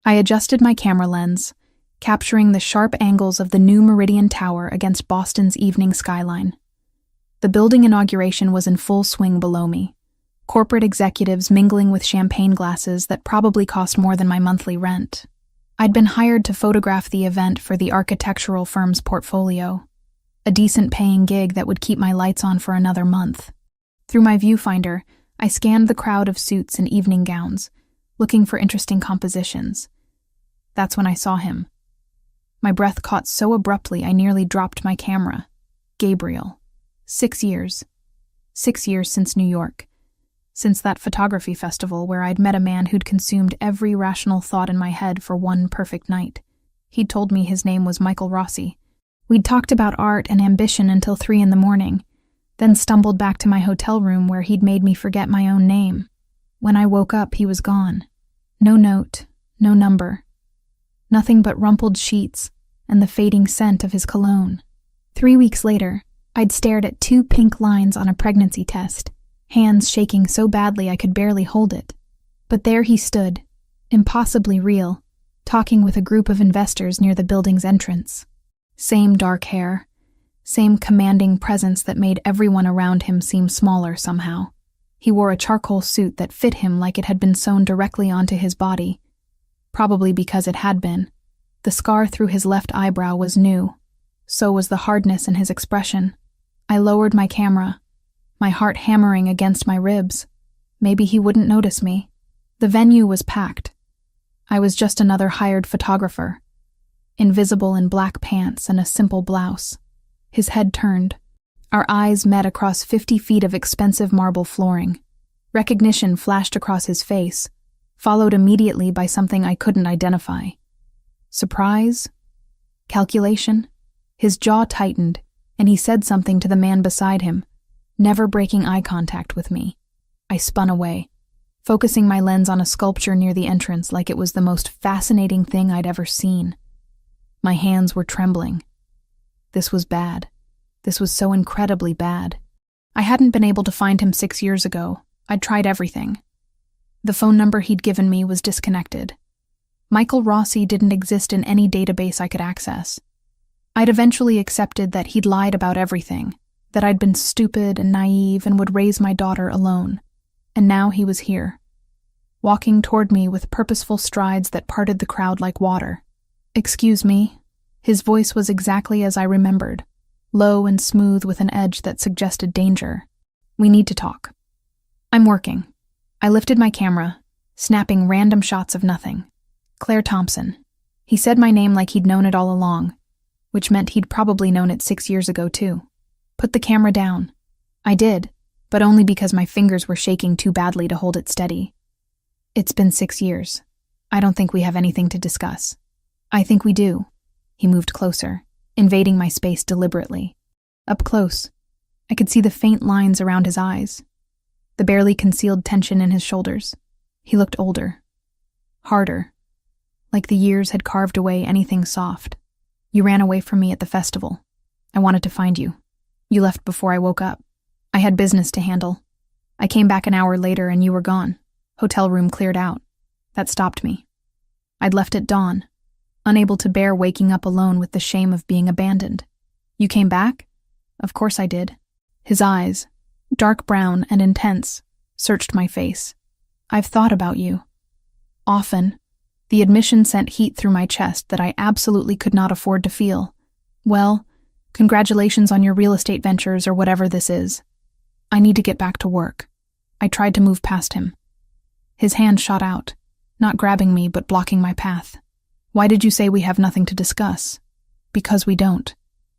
I adjusted my camera lens, capturing the sharp angles of the new Meridian Tower against Boston's evening skyline. The building inauguration was in full swing below me, corporate executives mingling with champagne glasses that probably cost more than my monthly rent. I'd been hired to photograph the event for the architectural firm's portfolio, a decent-paying gig that would keep my lights on for another month. Through my viewfinder, I scanned the crowd of suits and evening gowns, looking for interesting compositions. That's when I saw him. My breath caught so abruptly I nearly dropped my camera. Gabriel. 6 years. 6 years since New York. Since that photography festival where I'd met a man who'd consumed every rational thought in my head for one perfect night. He'd told me his name was Michael Rossi. We'd talked about art and ambition until 3 a.m, then stumbled back to my hotel room where he'd made me forget my own name. When I woke up, he was gone. No note, no number. Nothing but rumpled sheets and the fading scent of his cologne. 3 weeks later, I'd stared at 2 pink lines on a pregnancy test, hands shaking so badly I could barely hold it. But there he stood, impossibly real, talking with a group of investors near the building's entrance. Same dark hair, same commanding presence that made everyone around him seem smaller somehow. He wore a charcoal suit that fit him like it had been sewn directly onto his body, probably because it had been. The scar through his left eyebrow was new. So was the hardness in his expression. I lowered my camera, my heart hammering against my ribs. Maybe he wouldn't notice me. The venue was packed. I was just another hired photographer, invisible in black pants and a simple blouse. His head turned. Our eyes met across 50 feet of expensive marble flooring. Recognition flashed across his face, followed immediately by something I couldn't identify. Surprise? Calculation? His jaw tightened, and he said something to the man beside him, never breaking eye contact with me. I spun away, focusing my lens on a sculpture near the entrance like it was the most fascinating thing I'd ever seen. My hands were trembling. This was bad. This was so incredibly bad. I hadn't been able to find him 6 years ago. I'd tried everything. The phone number he'd given me was disconnected. Michael Rossi didn't exist in any database I could access. I'd eventually accepted that he'd lied about everything, that I'd been stupid and naive and would raise my daughter alone. And now he was here, walking toward me with purposeful strides that parted the crowd like water. "Excuse me." His voice was exactly as I remembered, low and smooth with an edge that suggested danger. "We need to talk." "I'm working." I lifted my camera, snapping random shots of nothing. Claire Thompson. He said my name like he'd known it all along, which meant he'd probably known it 6 years ago too. "Put the camera down." I did, but only because my fingers were shaking too badly to hold it steady. "It's been 6 years. I don't think we have anything to discuss." "I think we do." He moved closer, invading my space deliberately. Up close, I could see the faint lines around his eyes, the barely concealed tension in his shoulders. He looked older, harder, like the years had carved away anything soft. "You ran away from me at the festival. I wanted to find you. You left before I woke up. I had business to handle. I came back an hour later and you were gone. Hotel room cleared out. That stopped me. I'd left at dawn, unable to bear waking up alone with the shame of being abandoned. You came back?" "Of course I did." His eyes, dark brown and intense, searched my face. "I've thought about you. Often." The admission sent heat through my chest that I absolutely could not afford to feel. "Well, congratulations on your real estate ventures or whatever this is. I need to get back to work." I tried to move past him. His hand shot out, not grabbing me but blocking my path. "Why did you say we have nothing to discuss?" "Because we don't.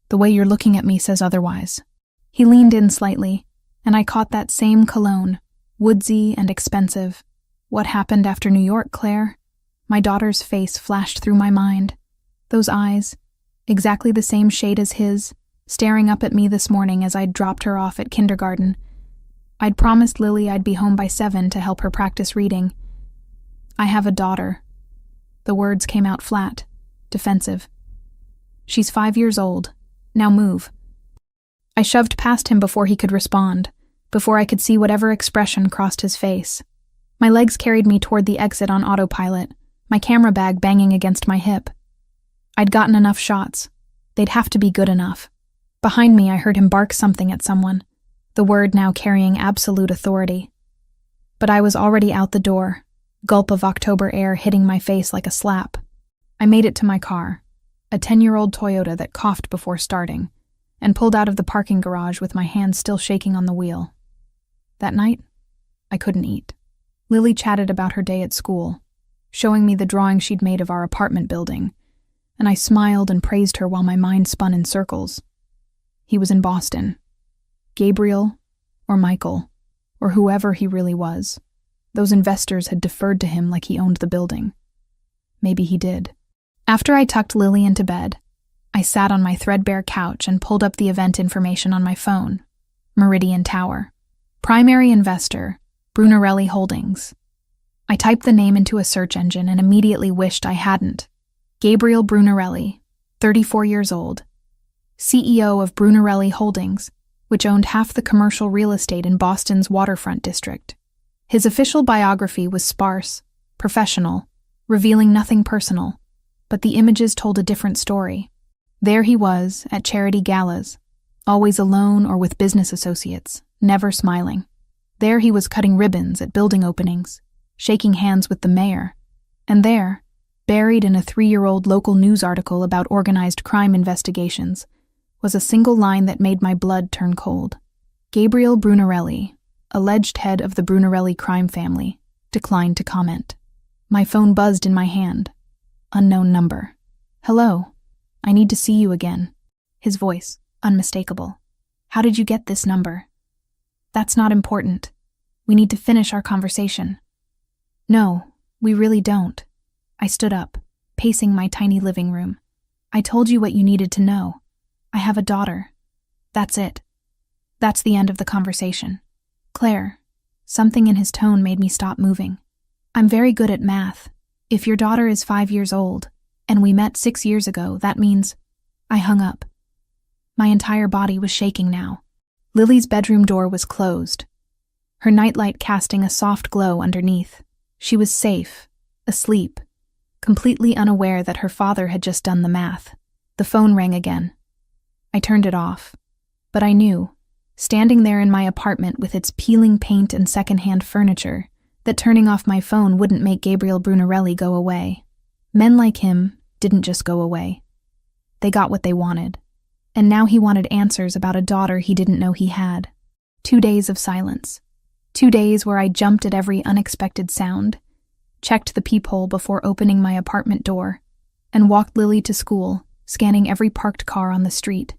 The way you're looking at me says otherwise." He leaned in slightly, and I caught that same cologne, woodsy and expensive. What happened after New York, Claire? My daughter's face flashed through my mind. Those eyes, exactly the same shade as his, staring up at me this morning as I'd dropped her off at kindergarten. I'd promised Lily I'd be home by 7 to help her practice reading. "I have a daughter." The words came out flat, defensive. "She's 5 years old. Now move." I shoved past him before he could respond, before I could see whatever expression crossed his face. My legs carried me toward the exit on autopilot, my camera bag banging against my hip. I'd gotten enough shots. They'd have to be good enough. Behind me, I heard him bark something at someone, the word now carrying absolute authority. But I was already out the door, gulp of October air hitting my face like a slap. I made it to my car, a 10-year-old Toyota that coughed before starting, and pulled out of the parking garage with my hands still shaking on the wheel. That night, I couldn't eat. Lily chatted about her day at school, showing me the drawing she'd made of our apartment building, and I smiled and praised her while my mind spun in circles. He was in Boston. Gabriel, or Michael, or whoever he really was. Those investors had deferred to him like he owned the building. Maybe he did. After I tucked Lily into bed, I sat on my threadbare couch and pulled up the event information on my phone. Meridian Tower. Primary investor, Brunarelli Holdings. I typed the name into a search engine and immediately wished I hadn't. Gabriel Brunarelli, 34 years old, CEO of Brunarelli Holdings, which owned half the commercial real estate in Boston's waterfront district. His official biography was sparse, professional, revealing nothing personal, but the images told a different story. There he was, at charity galas, always alone or with business associates, never smiling. There he was cutting ribbons at building openings, shaking hands with the mayor. And there, buried in a 3-year-old local news article about organized crime investigations, was a single line that made my blood turn cold. Gabriel Brunarelli, alleged head of the Brunarelli crime family, declined to comment. My phone buzzed in my hand. Unknown number. Hello. I need to see you again. His voice, unmistakable. How did you get this number? That's not important. We need to finish our conversation. No, we really don't. I stood up, pacing my tiny living room. I told you what you needed to know. I have a daughter. That's it. That's the end of the conversation. Claire, something in his tone made me stop moving. I'm very good at math. If your daughter is 5 years old, and we met 6 years ago, that means... I hung up. My entire body was shaking now. Lily's bedroom door was closed, her nightlight casting a soft glow underneath. She was safe, asleep, completely unaware that her father had just done the math. The phone rang again. I turned it off, but I knew, standing there in my apartment with its peeling paint and secondhand furniture, that turning off my phone wouldn't make Gabriel Brunarelli go away. Men like him didn't just go away. They got what they wanted, and now he wanted answers about a daughter he didn't know he had. 2 days of silence. 2 days where I jumped at every unexpected sound, checked the peephole before opening my apartment door, and walked Lily to school, scanning every parked car on the street.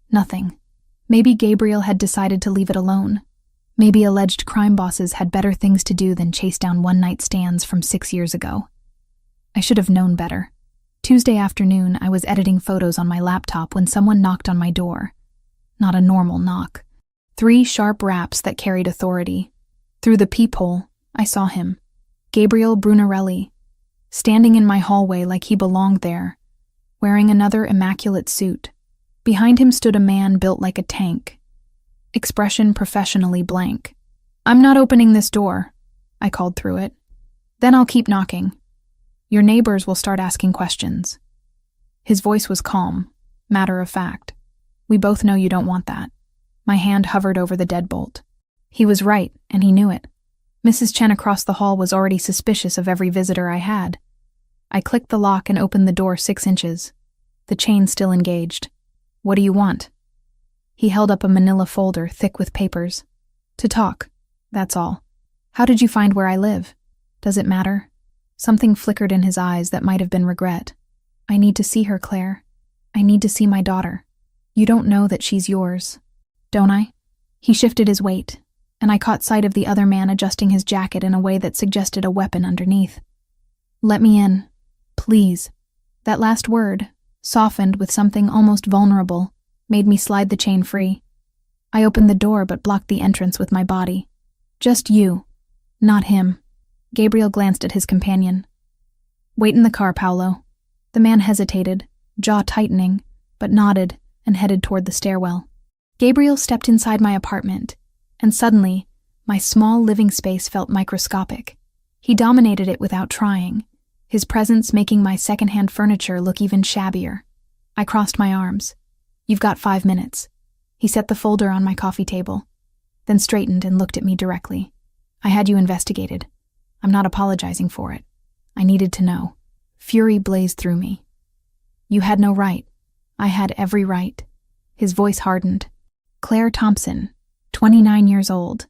Nothing. Maybe Gabriel had decided to leave it alone. Maybe alleged crime bosses had better things to do than chase down one-night stands from 6 years ago. I should have known better. Tuesday afternoon, I was editing photos on my laptop when someone knocked on my door. Not a normal knock. 3 sharp raps that carried authority. Through the peephole, I saw him, Gabriel Brunarelli, standing in my hallway like he belonged there, wearing another immaculate suit. Behind him stood a man built like a tank, expression professionally blank. I'm not opening this door, I called through it. Then I'll keep knocking. Your neighbors will start asking questions. His voice was calm, matter of fact. We both know you don't want that. My hand hovered over the deadbolt. He was right, and he knew it. Mrs. Chen across the hall was already suspicious of every visitor I had. I clicked the lock and opened the door 6 inches. The chain still engaged. What do you want? He held up a manila folder thick with papers. To talk, that's all. How did you find where I live? Does it matter? Something flickered in his eyes that might have been regret. I need to see her, Claire. I need to see my daughter. You don't know that she's yours, don't I? He shifted his weight, and I caught sight of the other man adjusting his jacket in a way that suggested a weapon underneath. Let me in, please. That last word, softened with something almost vulnerable, made me slide the chain free. I opened the door but blocked the entrance with my body. Just you, not him. Gabriel glanced at his companion. Wait in the car, Paolo. The man hesitated, jaw tightening, but nodded and headed toward the stairwell. Gabriel stepped inside my apartment, and suddenly, my small living space felt microscopic. He dominated it without trying, his presence making my secondhand furniture look even shabbier. I crossed my arms. "You've got 5 minutes." He set the folder on my coffee table, then straightened and looked at me directly. "I had you investigated. I'm not apologizing for it. I needed to know." Fury blazed through me. "You had no right." "I had every right." His voice hardened. "Claire Thompson, 29 years old,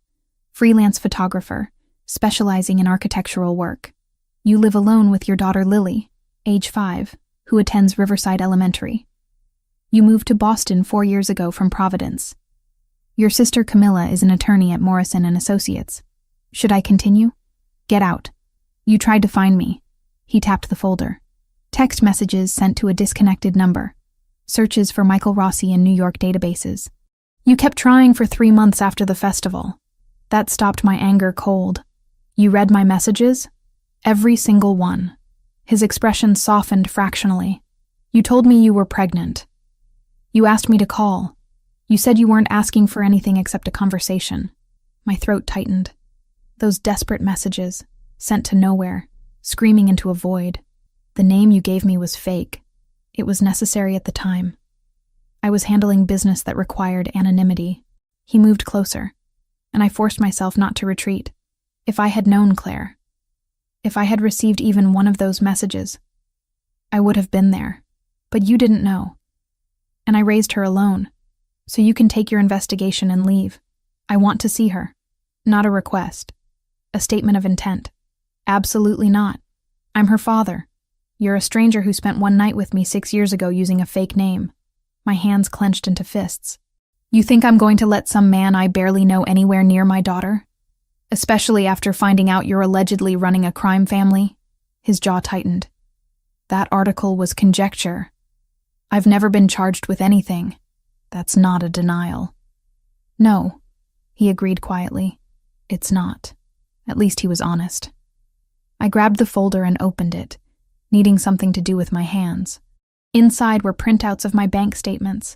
freelance photographer, specializing in architectural work. You live alone with your daughter Lily, age 5, who attends Riverside Elementary. You moved to Boston 4 years ago from Providence. Your sister Camilla is an attorney at Morrison & Associates. Should I continue? Get out. You tried to find me." He tapped the folder. "Text messages sent to a disconnected number. Searches for Michael Rossi in New York databases. You kept trying for 3 months after the festival. That stopped my anger cold. You read my messages? Every single one." His expression softened fractionally. "You told me you were pregnant. You asked me to call. You said you weren't asking for anything except a conversation." My throat tightened. Those desperate messages, sent to nowhere, screaming into a void. The name you gave me was fake. It was necessary at the time. I was handling business that required anonymity. He moved closer, and I forced myself not to retreat. If I had known Claire, if I had received even one of those messages, I would have been there. But you didn't know. And I raised her alone, so you can take your investigation and leave. I want to see her. Not a request. A statement of intent. Absolutely not. I'm her father. You're a stranger who spent one night with me 6 years ago using a fake name. My hands clenched into fists. You think I'm going to let some man I barely know anywhere near my daughter? Especially after finding out you're allegedly running a crime family? His jaw tightened. That article was conjecture. I've never been charged with anything. That's not a denial. No, he agreed quietly. It's not. At least he was honest. I grabbed the folder and opened it, needing something to do with my hands. Inside were printouts of my bank statements,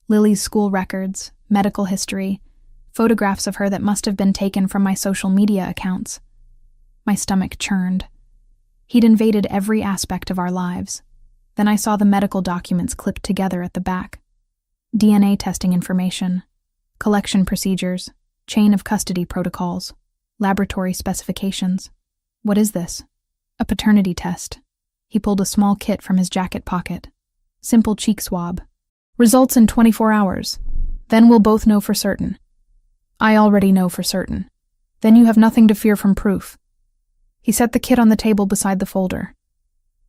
Lily's school records, medical history, photographs of her that must have been taken from my social media accounts. My stomach churned. He'd invaded every aspect of our lives. Then I saw the medical documents clipped together at the back. DNA testing information, collection procedures, chain of custody protocols, laboratory specifications. What is this? A paternity test. He pulled a small kit from his jacket pocket. Simple cheek swab. Results in 24 hours. Then we'll both know for certain. I already know for certain. Then you have nothing to fear from proof. He set the kit on the table beside the folder.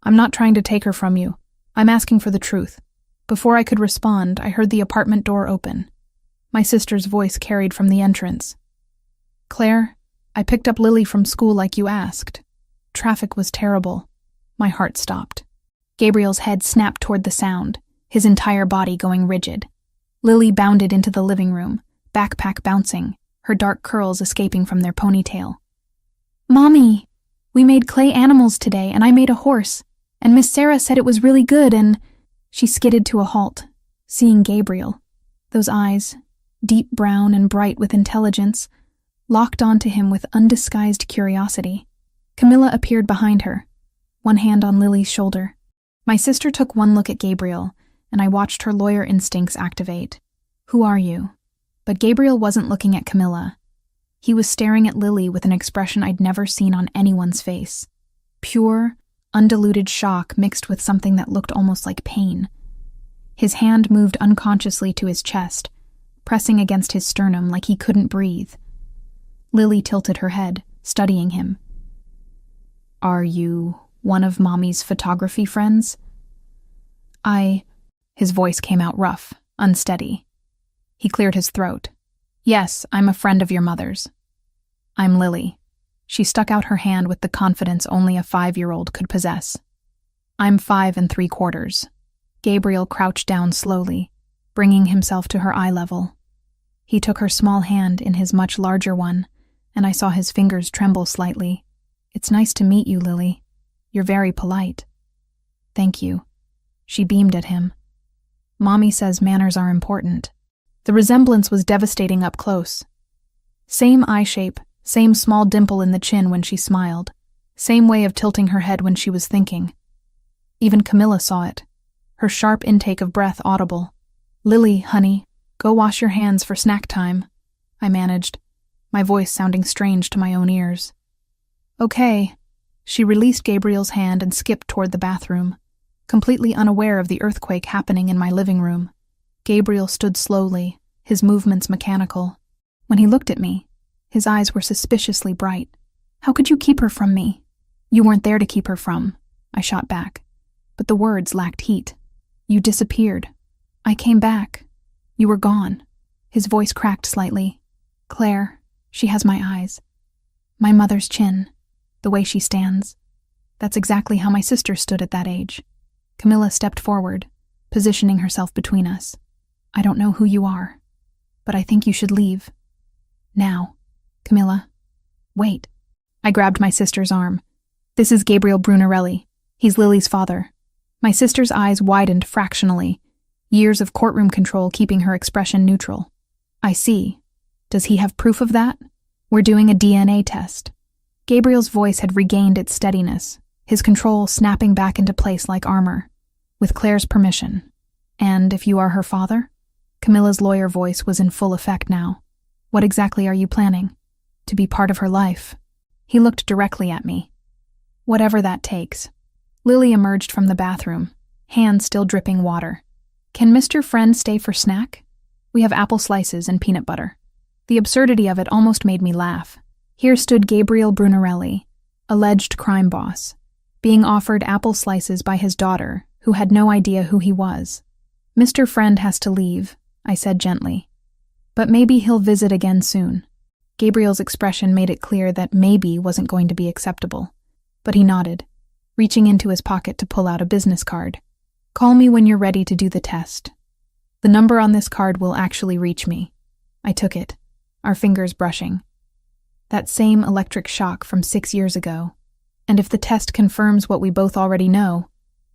I'm not trying to take her from you. I'm asking for the truth. Before I could respond, I heard the apartment door open. My sister's voice carried from the entrance. Claire, I picked up Lily from school like you asked. Traffic was terrible. My heart stopped. Gabriel's head snapped toward the sound, his entire body going rigid. Lily bounded into the living room, backpack bouncing, her dark curls escaping from their ponytail. Mommy, we made clay animals today and I made a horse, and Miss Sarah said it was really good and... She skidded to a halt, seeing Gabriel. Those eyes, deep brown and bright with intelligence, locked onto him with undisguised curiosity. Camilla appeared behind her, one hand on Lily's shoulder. My sister took one look at Gabriel, and I watched her lawyer instincts activate. Who are you? But Gabriel wasn't looking at Camilla. He was staring at Lily with an expression I'd never seen on anyone's face. Pure, undiluted shock mixed with something that looked almost like pain. His hand moved unconsciously to his chest, pressing against his sternum like he couldn't breathe. Lily tilted her head, studying him. Are you one of Mommy's photography friends? His voice came out rough, unsteady. He cleared his throat. Yes, I'm a friend of your mother's. I'm Lily. She stuck out her hand with the confidence only a 5-year-old could possess. I'm 5 3/4. Gabriel crouched down slowly, bringing himself to her eye level. He took her small hand in his much larger one, and I saw his fingers tremble slightly. It's nice to meet you, Lily. You're very polite. Thank you. She beamed at him. Mommy says manners are important. The resemblance was devastating up close. Same eye shape, same small dimple in the chin when she smiled. Same way of tilting her head when she was thinking. Even Camilla saw it, her sharp intake of breath audible. "Lily, honey, go wash your hands for snack time," I managed, my voice sounding strange to my own ears. "Okay." She released Gabriel's hand and skipped toward the bathroom, completely unaware of the earthquake happening in my living room. Gabriel stood slowly, his movements mechanical. When he looked at me, his eyes were suspiciously bright. "How could you keep her from me?" "You weren't there to keep her from," I shot back, but the words lacked heat. "You disappeared. I came back. You were gone." His voice cracked slightly. "Claire, she has my eyes. My mother's chin. The way she stands. That's exactly how my sister stood at that age." Camilla stepped forward, positioning herself between us. "I don't know who you are, but I think you should leave. Now." "Camilla, wait." I grabbed my sister's arm. "This is Gabriel Brunarelli. He's Lily's father." My sister's eyes widened fractionally, years of courtroom control keeping her expression neutral. "I see. Does he have proof of that? We're doing a DNA test." Gabriel's voice had regained its steadiness, his control snapping back into place like armor. "With Claire's permission. And if you are her father?" Camilla's lawyer voice was in full effect now. "What exactly are you planning? To be part of her life?" He looked directly at me. "Whatever that takes." Lily emerged from the bathroom, hands still dripping water. "Can Mr. Friend stay for snack? We have apple slices and peanut butter." The absurdity of it almost made me laugh. Here stood Gabriel Brunarelli, alleged crime boss, being offered apple slices by his daughter, who had no idea who he was. "Mr. Friend has to leave," I said gently. "But maybe he'll visit again soon." Gabriel's expression made it clear that maybe wasn't going to be acceptable, but he nodded, reaching into his pocket to pull out a business card. "Call me when you're ready to do the test. The number on this card will actually reach me." I took it, our fingers brushing. That same electric shock from 6 years ago. And if the test confirms what we both already know,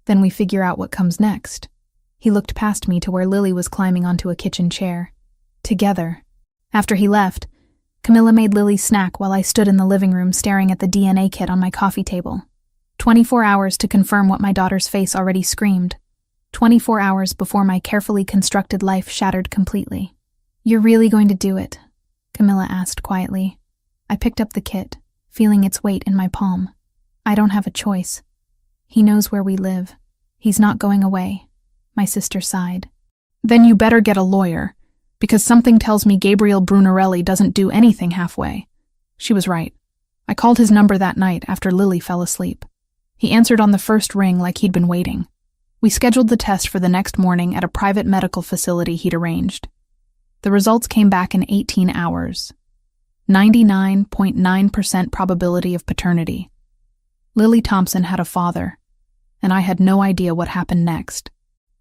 then we figure out what comes next. He looked past me to where Lily was climbing onto a kitchen chair. Together. After he left, Camilla made Lily snack while I stood in the living room staring at the DNA kit on my coffee table. 24 hours to confirm what my daughter's face already screamed. 24 hours before my carefully constructed life shattered completely. "You're really going to do it?" Camilla asked quietly. I picked up the kit, feeling its weight in my palm. "I don't have a choice. He knows where we live. He's not going away." My sister sighed. "Then you better get a lawyer, because something tells me Gabriel Brunarelli doesn't do anything halfway." She was right. I called his number that night after Lily fell asleep. He answered on the first ring like he'd been waiting. We scheduled the test for the next morning at a private medical facility he'd arranged. The results came back in 18 hours. 99.9% probability of paternity. Lily Thompson had a father, and I had no idea what happened next.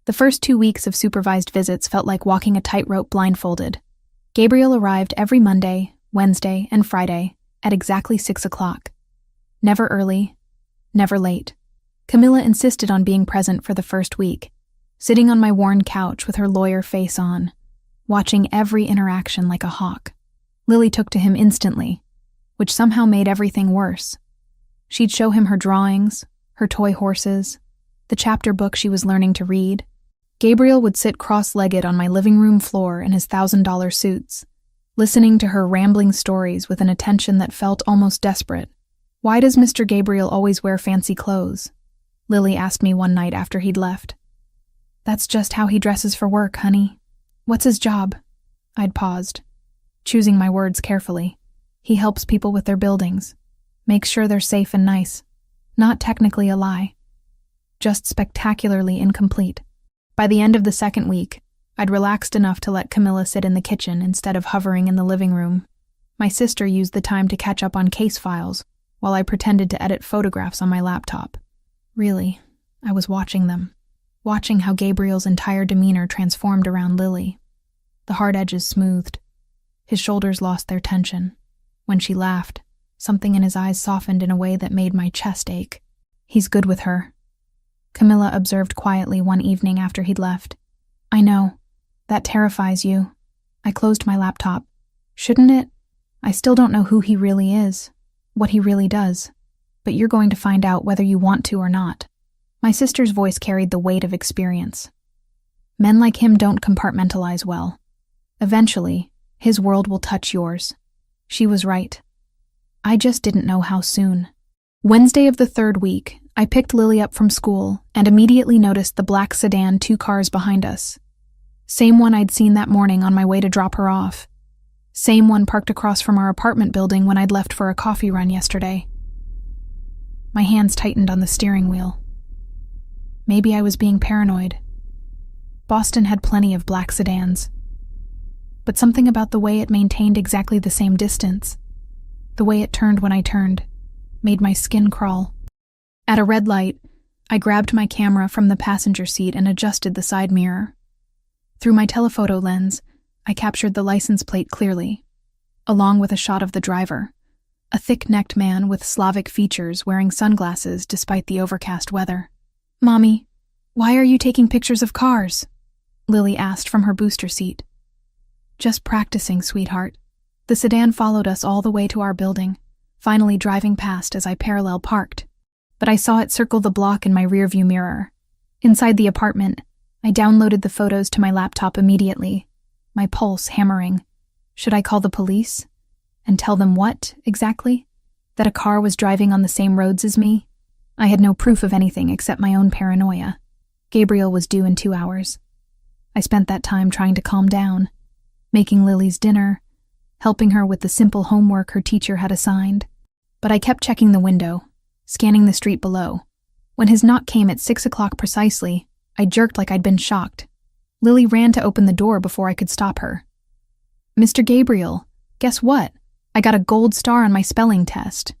The first 2 weeks of supervised visits felt like walking a tightrope blindfolded. Gabriel arrived every Monday, Wednesday, and Friday at exactly 6 o'clock. Never early, never late. Camilla insisted on being present for the first week, sitting on my worn couch with her lawyer face on, watching every interaction like a hawk. Lily took to him instantly, which somehow made everything worse. She'd show him her drawings, her toy horses, the chapter book she was learning to read. Gabriel would sit cross-legged on my living room floor in his $1,000 suits, listening to her rambling stories with an attention that felt almost desperate. "Why does Mr. Gabriel always wear fancy clothes?" Lily asked me one night after he'd left. "That's just how he dresses for work, honey." "What's his job?" I'd paused, choosing my words carefully. "He helps people with their buildings, makes sure they're safe and nice. Not technically a lie. Just spectacularly incomplete." By the end of the second week, I'd relaxed enough to let Camilla sit in the kitchen instead of hovering in the living room. My sister used the time to catch up on case files, while I pretended to edit photographs on my laptop. Really, I was watching them, watching how Gabriel's entire demeanor transformed around Lily. The hard edges smoothed. His shoulders lost their tension. When she laughed, something in his eyes softened in a way that made my chest ache. "He's good with her," Camilla observed quietly one evening after he'd left. "I know. That terrifies you." I closed my laptop. "Shouldn't it? I still don't know who he really is, what he really does." but you're going to find out whether you want to or not." My sister's voice carried the weight of experience. Men like him don't compartmentalize well. Eventually, his world will touch yours. She was right. I just didn't know how soon. Wednesday of the 3rd week, I picked Lily up from school and immediately noticed the black sedan 2 cars behind us. Same one I'd seen that morning on my way to drop her off. Same one parked across from our apartment building when I'd left for a coffee run yesterday. My hands tightened on the steering wheel. Maybe I was being paranoid. Boston had plenty of black sedans. But something about the way it maintained exactly the same distance, the way it turned when I turned, made my skin crawl. At a red light, I grabbed my camera from the passenger seat and adjusted the side mirror. Through my telephoto lens, I captured the license plate clearly, along with a shot of the driver, a thick-necked man with Slavic features wearing sunglasses despite the overcast weather. "Mommy, why are you taking pictures of cars?" Lily asked from her booster seat. "Just practicing, sweetheart." The sedan followed us all the way to our building, finally driving past as I parallel parked. But I saw it circle the block in my rearview mirror. Inside the apartment, I downloaded the photos to my laptop immediately, my pulse hammering. Should I call the police? And tell them what, exactly? That a car was driving on the same roads as me? I had no proof of anything except my own paranoia. Gabriel was due in 2 hours. I spent that time trying to calm down, making Lily's dinner, helping her with the simple homework her teacher had assigned. But I kept checking the window, scanning the street below. When his knock came at 6 o'clock precisely, I jerked like I'd been shocked. Lily ran to open the door before I could stop her. "Mr. Gabriel, guess what? I got a gold star on my spelling test."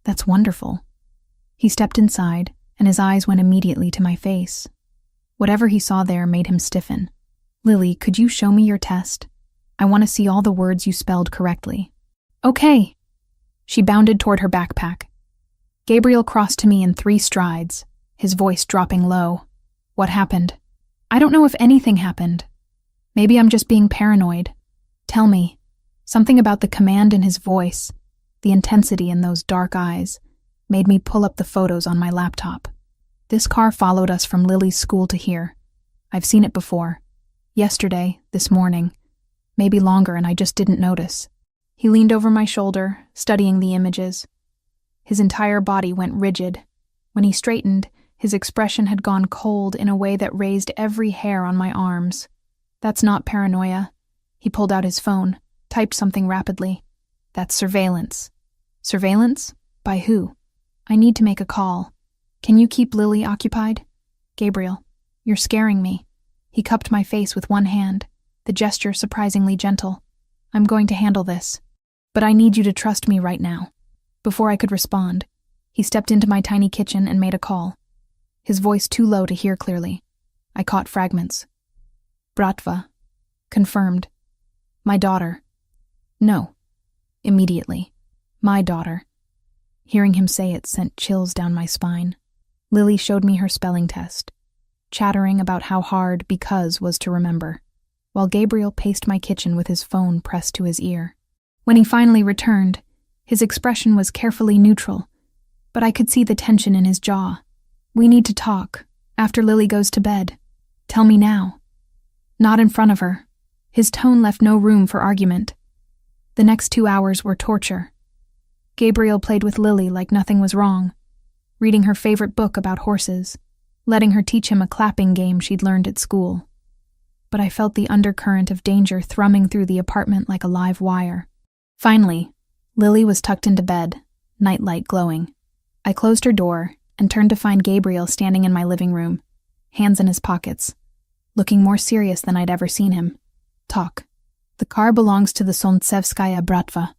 "That's wonderful." He stepped inside, and his eyes went immediately to my face. Whatever he saw there made him stiffen. "Lily, could you show me your test? I want to see all the words you spelled correctly." "Okay." She bounded toward her backpack. Gabriel crossed to me in 3 strides, his voice dropping low. "What happened?" "I don't know if anything happened. Maybe I'm just being paranoid. Tell me." Something about the command in his voice, the intensity in those dark eyes, made me pull up the photos on my laptop. This car followed us from Lily's school to here. I've seen it before. Yesterday, this morning. Maybe longer and I just didn't notice. He leaned over my shoulder, studying the images. His entire body went rigid. When he straightened, his expression had gone cold in a way that raised every hair on my arms. "That's not paranoia." He pulled out his phone, typed something rapidly. "That's surveillance." "Surveillance? By who?" "I need to make a call. Can you keep Lily occupied?" "Gabriel, you're scaring me." He cupped my face with one hand, the gesture surprisingly gentle. "I'm going to handle this. But I need you to trust me right now." Before I could respond, he stepped into my tiny kitchen and made a call. His voice too low to hear clearly. I caught fragments. "Bratva." "Confirmed." "My daughter." "No." Immediately. "My daughter." Hearing him say it sent chills down my spine. Lily showed me her spelling test, chattering about how hard because was to remember, while Gabriel paced my kitchen with his phone pressed to his ear. When he finally returned, his expression was carefully neutral, but I could see the tension in his jaw. "We need to talk, after Lily goes to bed. Tell me now." "Not in front of her." His tone left no room for argument. The next 2 hours were torture. Gabriel played with Lily like nothing was wrong, reading her favorite book about horses, letting her teach him a clapping game she'd learned at school. But I felt the undercurrent of danger thrumming through the apartment like a live wire. Finally, Lily was tucked into bed, nightlight glowing. I closed her door and turned to find Gabriel standing in my living room, hands in his pockets, looking more serious than I'd ever seen him. "Talk." "The car belongs to the Solntsevskaya Bratva,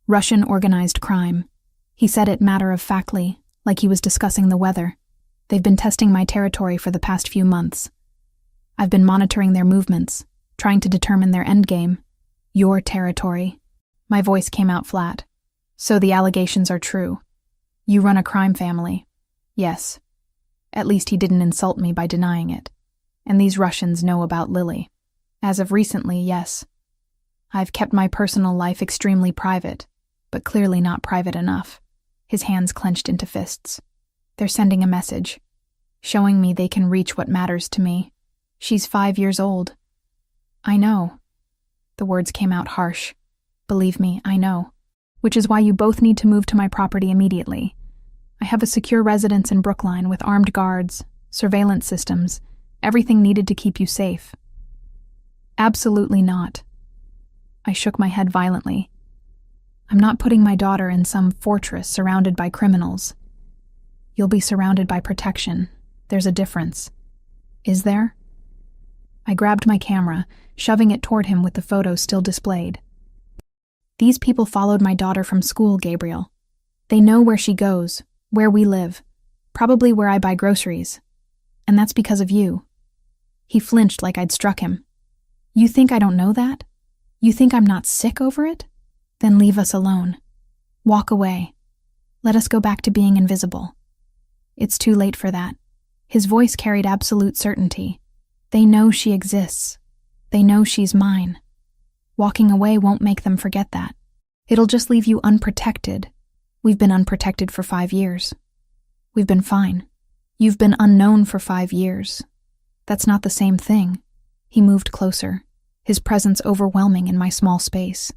Russian organized crime." He said it matter-of-factly, like he was discussing the weather. "They've been testing my territory for the past few months. I've been monitoring their movements, trying to determine their endgame. Your territory." My voice came out flat. "So the allegations are true. You run a crime family." "Yes." At least he didn't insult me by denying it. "And these Russians know about Lily." "As of recently, yes. I've kept my personal life extremely private, but clearly not private enough." his hands clenched into fists. They're sending a message, showing me they can reach what matters to me. She's 5 years old. I know. The words came out harsh. Believe me, I know. Which is why you both need to move to my property immediately. I have a secure residence in Brookline with armed guards, surveillance systems, everything needed to keep you safe. Absolutely not. I shook my head violently. I'm not putting my daughter in some fortress surrounded by criminals. You'll be surrounded by protection. There's a difference. Is there? I grabbed my camera, shoving it toward him with the photo still displayed. These people followed my daughter from school, Gabriel. They know where she goes, where we live, probably where I buy groceries. And that's because of you. He flinched like I'd struck him. You think I don't know that? You think I'm not sick over it? Then leave us alone. Walk away. Let us go back to being invisible. It's too late for that. His voice carried absolute certainty. They know she exists. They know she's mine. Walking away won't make them forget that. It'll just leave you unprotected. We've been unprotected for 5 years. We've been fine. You've been unknown for 5 years. That's not the same thing. He moved closer, his presence overwhelming in my small space.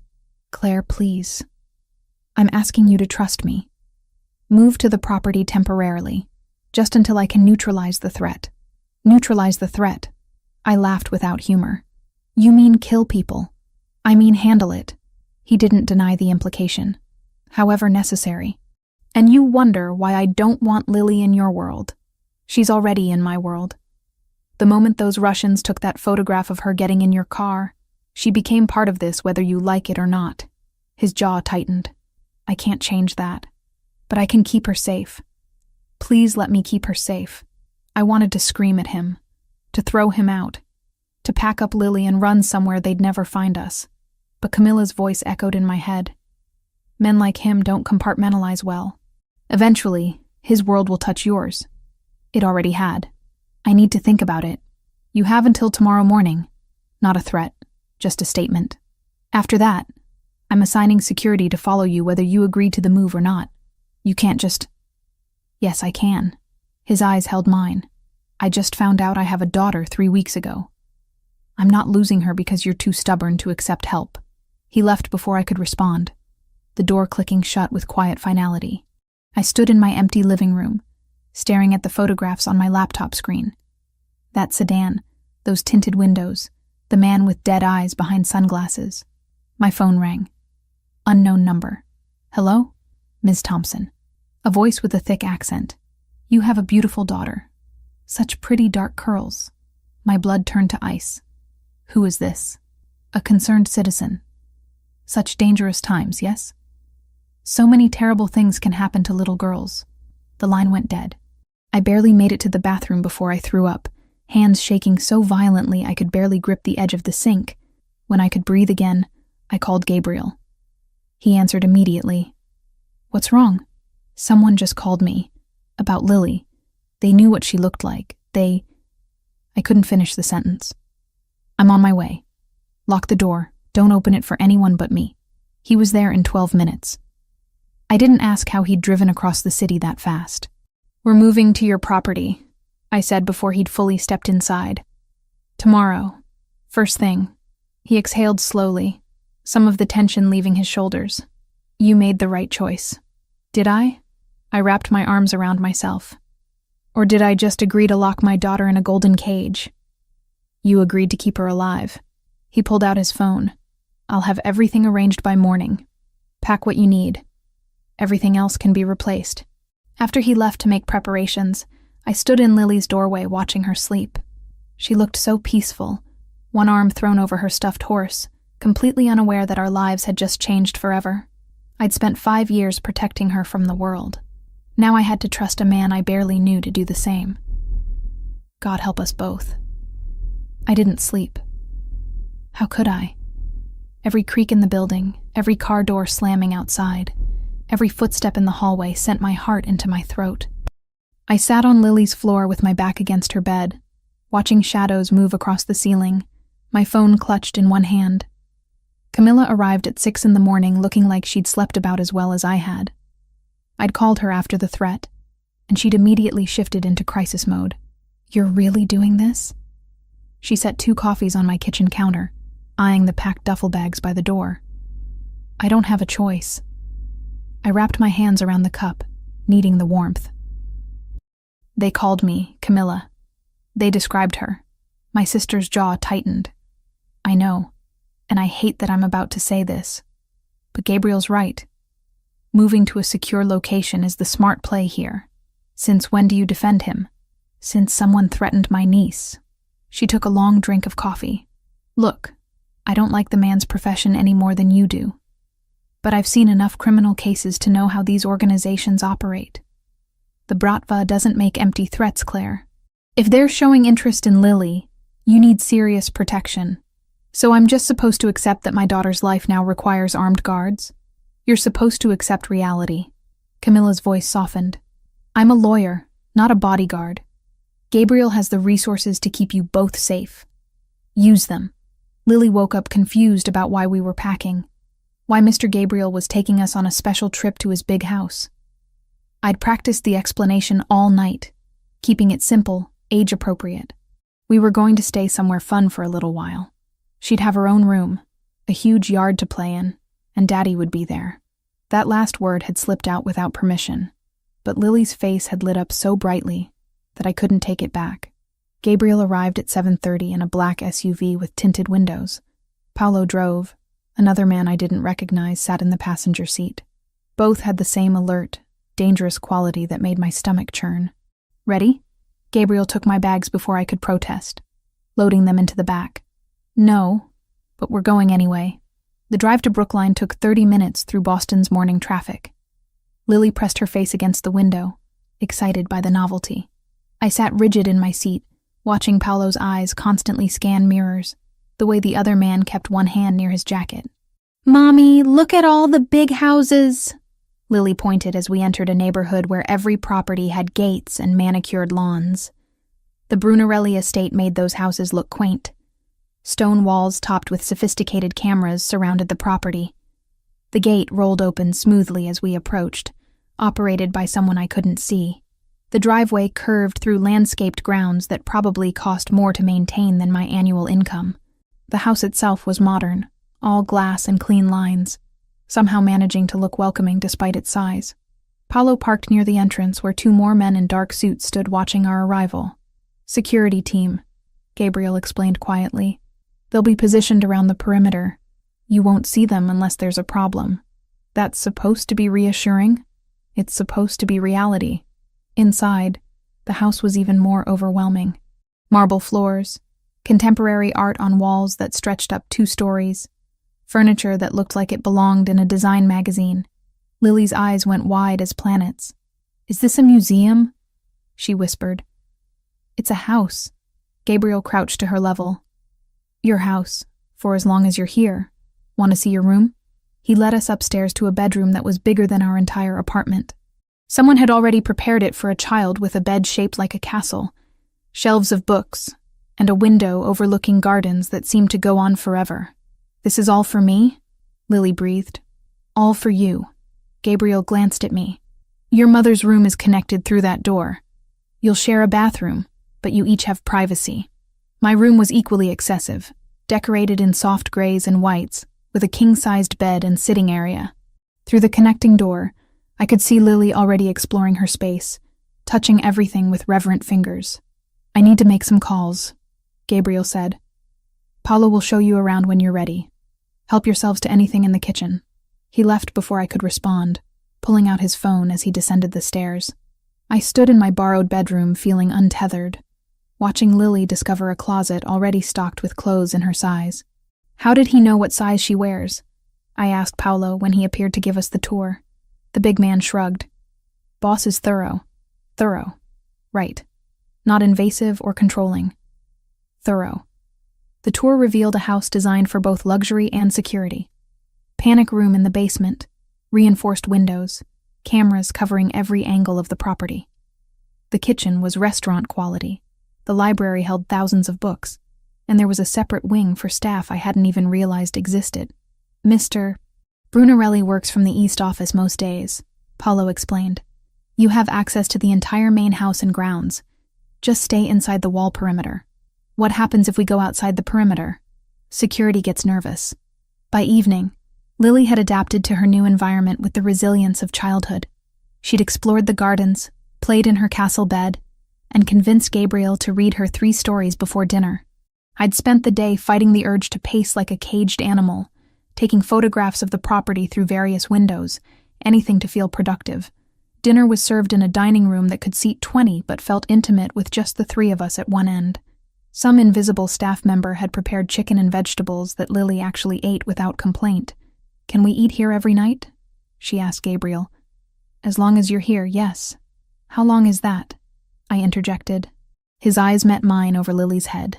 Claire, please. I'm asking you to trust me. Move to the property temporarily, just until I can neutralize the threat. Neutralize the threat. I laughed without humor. You mean kill people? I mean handle it. He didn't deny the implication, however necessary. And you wonder why I don't want Lily in your world. She's already in my world. The moment those Russians took that photograph of her getting in your car, she became part of this whether you like it or not. His jaw tightened. I can't change that, but I can keep her safe. Please let me keep her safe. I wanted to scream at him, to throw him out, to pack up Lily and run somewhere they'd never find us. But Camilla's voice echoed in my head. Men like him don't compartmentalize well. Eventually, his world will touch yours. It already had. I need to think about it. You have until tomorrow morning. Not a threat, just a statement. After that, I'm assigning security to follow you whether you agree to the move or not. You can't just... Yes, I can. His eyes held mine. I just found out I have a daughter 3 weeks ago. I'm not losing her because you're too stubborn to accept help. He left before I could respond, the door clicking shut with quiet finality. I stood in my empty living room, staring at the photographs on my laptop screen. That sedan, those tinted windows, the man with dead eyes behind sunglasses. My phone rang. Unknown number. Hello? Ms. Thompson. A voice with a thick accent. You have a beautiful daughter. Such pretty dark curls. My blood turned to ice. Who is this? A concerned citizen. Such dangerous times, yes? So many terrible things can happen to little girls. The line went dead. I barely made it to the bathroom before I threw up, hands shaking so violently I could barely grip the edge of the sink. When I could breathe again, I called Gabriel. He answered immediately. What's wrong? Someone just called me. About Lily. They knew what she looked like. I couldn't finish the sentence. I'm on my way. Lock the door. Don't open it for anyone but me. He was there in 12 minutes. I didn't ask how he'd driven across the city that fast. We're moving to your property, I said before he'd fully stepped inside. Tomorrow. First thing. He exhaled slowly, some of the tension leaving his shoulders. You made the right choice. Did I? I wrapped my arms around myself. Or did I just agree to lock my daughter in a golden cage? You agreed to keep her alive. He pulled out his phone. I'll have everything arranged by morning. Pack what you need. Everything else can be replaced. After he left to make preparations, I stood in Lily's doorway watching her sleep. She looked so peaceful, one arm thrown over her stuffed horse, completely unaware that our lives had just changed forever. I'd spent 5 years protecting her from the world. Now I had to trust a man I barely knew to do the same. God help us both. I didn't sleep. How could I? Every creak in the building, every car door slamming outside, every footstep in the hallway sent my heart into my throat. I sat on Lily's floor with my back against her bed, watching shadows move across the ceiling, my phone clutched in one hand. Camilla arrived at 6 in the morning looking like she'd slept about as well as I had. I'd called her after the threat, and she'd immediately shifted into crisis mode. "You're really doing this?" She set 2 coffees on my kitchen counter, eyeing the packed duffel bags by the door. "I don't have a choice." I wrapped my hands around the cup, needing the warmth. "They called me Camilla." They described her. My sister's jaw tightened. "I know, and I hate that I'm about to say this, but Gabriel's right. Moving to a secure location is the smart play here. Since when do you defend him?" "Since someone threatened my niece." She took a long drink of coffee. "Look, I don't like the man's profession any more than you do. But I've seen enough criminal cases to know how these organizations operate. The Bratva doesn't make empty threats, Claire. If they're showing interest in Lily, you need serious protection. So I'm just supposed to accept that my daughter's life now requires armed guards? You're supposed to accept reality." Camilla's voice softened. "I'm a lawyer, not a bodyguard. Gabriel has the resources to keep you both safe. Use them." Lily woke up confused about why we were packing, why Mr. Gabriel was taking us on a special trip to his big house. I'd practiced the explanation all night, keeping it simple, age-appropriate. We were going to stay somewhere fun for a little while. She'd have her own room, a huge yard to play in, and Daddy would be there. That last word had slipped out without permission, but Lily's face had lit up so brightly that I couldn't take it back. Gabriel arrived at 7:30 in a black SUV with tinted windows. Paolo drove. Another man I didn't recognize sat in the passenger seat. Both had the same alert, dangerous quality that made my stomach churn. "Ready?" Gabriel took my bags before I could protest, loading them into the back. "No, but we're going anyway." The drive to Brookline took 30 minutes through Boston's morning traffic. Lily pressed her face against the window, excited by the novelty. I sat rigid in my seat, watching Paolo's eyes constantly scan mirrors, the way the other man kept one hand near his jacket. "Mommy, look at all the big houses," Lily pointed as we entered a neighborhood where every property had gates and manicured lawns. The Brunarelli estate made those houses look quaint. Stone walls topped with sophisticated cameras surrounded the property. The gate rolled open smoothly as we approached, operated by someone I couldn't see. The driveway curved through landscaped grounds that probably cost more to maintain than my annual income. The house itself was modern, all glass and clean lines, somehow managing to look welcoming despite its size. Paolo parked near the entrance where 2 more men in dark suits stood watching our arrival. "Security team," Gabriel explained quietly. "They'll be positioned around the perimeter. You won't see them unless there's a problem." That's supposed to be reassuring. It's supposed to be reality. Inside, the house was even more overwhelming. Marble floors, contemporary art on walls that stretched up 2 stories, furniture that looked like it belonged in a design magazine. Lily's eyes went wide as planets. "Is this a museum?" she whispered. "It's a house." Gabriel crouched to her level. "Your house, for as long as you're here. Want to see your room?" He led us upstairs to a bedroom that was bigger than our entire apartment. Someone had already prepared it for a child with a bed shaped like a castle, shelves of books, and a window overlooking gardens that seemed to go on forever. "This is all for me?" Lily breathed. "All for you." Gabriel glanced at me. "Your mother's room is connected through that door. You'll share a bathroom, but you each have privacy." My room was equally excessive, decorated in soft grays and whites, with a king-sized bed and sitting area. Through the connecting door, I could see Lily already exploring her space, touching everything with reverent fingers. "I need to make some calls," Gabriel said. "Paolo will show you around when you're ready. Help yourselves to anything in the kitchen." He left before I could respond, pulling out his phone as he descended the stairs. I stood in my borrowed bedroom feeling untethered, watching Lily discover a closet already stocked with clothes in her size. "How did he know what size she wears?" I asked Paolo when he appeared to give us the tour. The big man shrugged. "Boss is thorough." "Thorough. Right. Not invasive or controlling. Thorough." The tour revealed a house designed for both luxury and security. Panic room in the basement, reinforced windows, cameras covering every angle of the property. The kitchen was restaurant quality. The library held thousands of books, and there was a separate wing for staff I hadn't even realized existed. Mr. Brunarelli works from the East office most days. Paulo explained. "You have access to the entire main house and grounds. Just stay inside the wall perimeter. What happens if we go outside the perimeter? Security gets nervous." By evening, Lily had adapted to her new environment with the resilience of childhood. She'd explored the gardens, played in her castle bed, and convinced Gabriel to read her 3 stories before dinner. I'd spent the day fighting the urge to pace like a caged animal, taking photographs of the property through various windows, anything to feel productive. Dinner was served in a dining room that could seat 20 but felt intimate with just the 3 of us at one end. Some invisible staff member had prepared chicken and vegetables that Lily actually ate without complaint. "Can we eat here every night?" she asked Gabriel. "As long as you're here, yes." "How long is that?" I interjected. His eyes met mine over Lily's head.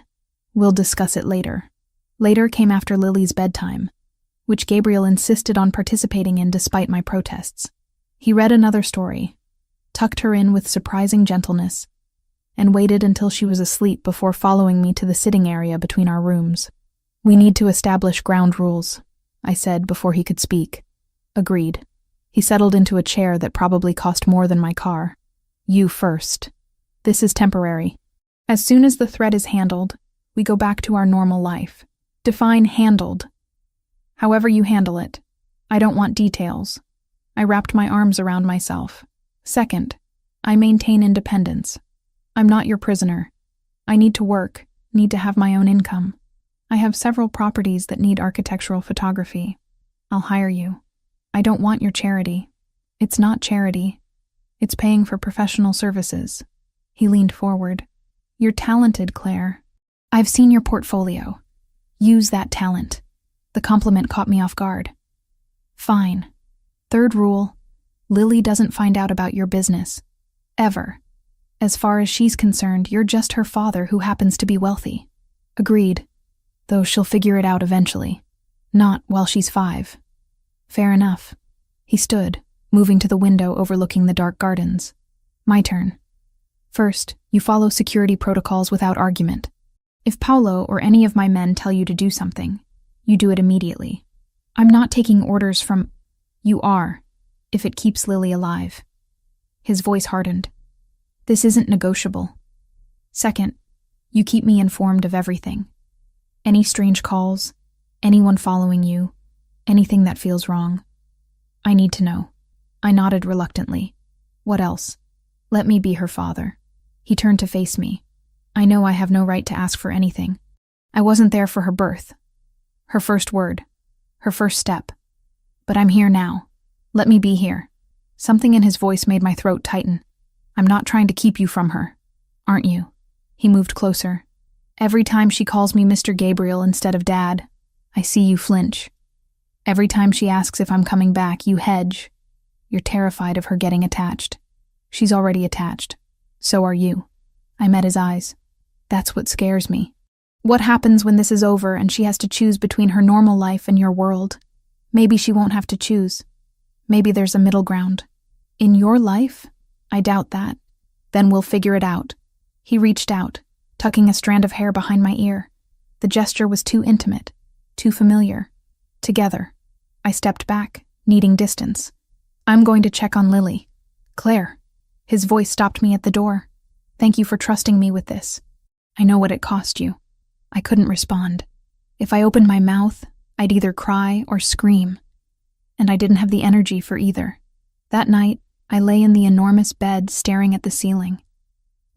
"We'll discuss it later." Later came after Lily's bedtime, which Gabriel insisted on participating in despite my protests. He read another story, tucked her in with surprising gentleness, and waited until she was asleep before following me to the sitting area between our rooms. "We need to establish ground rules," I said before he could speak. "Agreed." He settled into a chair that probably cost more than my car. "You first. This is temporary. As soon as the threat is handled, we go back to our normal life. Define handled. However you handle it. I don't want details." I wrapped my arms around myself. "Second, I maintain independence. I'm not your prisoner. I need to work, need to have my own income. I have several properties that need architectural photography. I'll hire you. I don't want your charity. It's not charity. It's paying for professional services." He leaned forward. "You're talented, Claire. I've seen your portfolio. Use that talent." The compliment caught me off guard. "Fine. Third rule, Lily doesn't find out about your business. Ever. As far as she's concerned, you're just her father who happens to be wealthy." "Agreed. Though she'll figure it out eventually. Not while she's 5. "Fair enough." He stood, moving to the window overlooking the dark gardens. "My turn. First, you follow security protocols without argument. If Paulo or any of my men tell you to do something, you do it immediately. I'm not taking orders from—" "You are, if it keeps Lily alive." His voice hardened. "This isn't negotiable. Second, you keep me informed of everything. Any strange calls, anyone following you, anything that feels wrong. I need to know." I nodded reluctantly. "What else?" "Let me be her father." He turned to face me. "I know I have no right to ask for anything. I wasn't there for her birth, her first word, her first step. But I'm here now. Let me be here." Something in his voice made my throat tighten. "I'm not trying to keep you from her, aren't you?" He moved closer. "Every time she calls me Mr. Gabriel instead of Dad, I see you flinch. Every time she asks if I'm coming back, you hedge. You're terrified of her getting attached. She's already attached. So are you." I met his eyes. "That's what scares me. What happens when this is over and she has to choose between her normal life and your world? Maybe she won't have to choose. Maybe there's a middle ground. In your life? I doubt that. Then we'll figure it out." He reached out, tucking a strand of hair behind my ear. The gesture was too intimate, too familiar. Together. I stepped back, needing distance. "I'm going to check on Lily." "Claire." His voice stopped me at the door. "Thank you for trusting me with this. I know what it cost you." I couldn't respond. If I opened my mouth, I'd either cry or scream. And I didn't have the energy for either. That night, I lay in the enormous bed staring at the ceiling,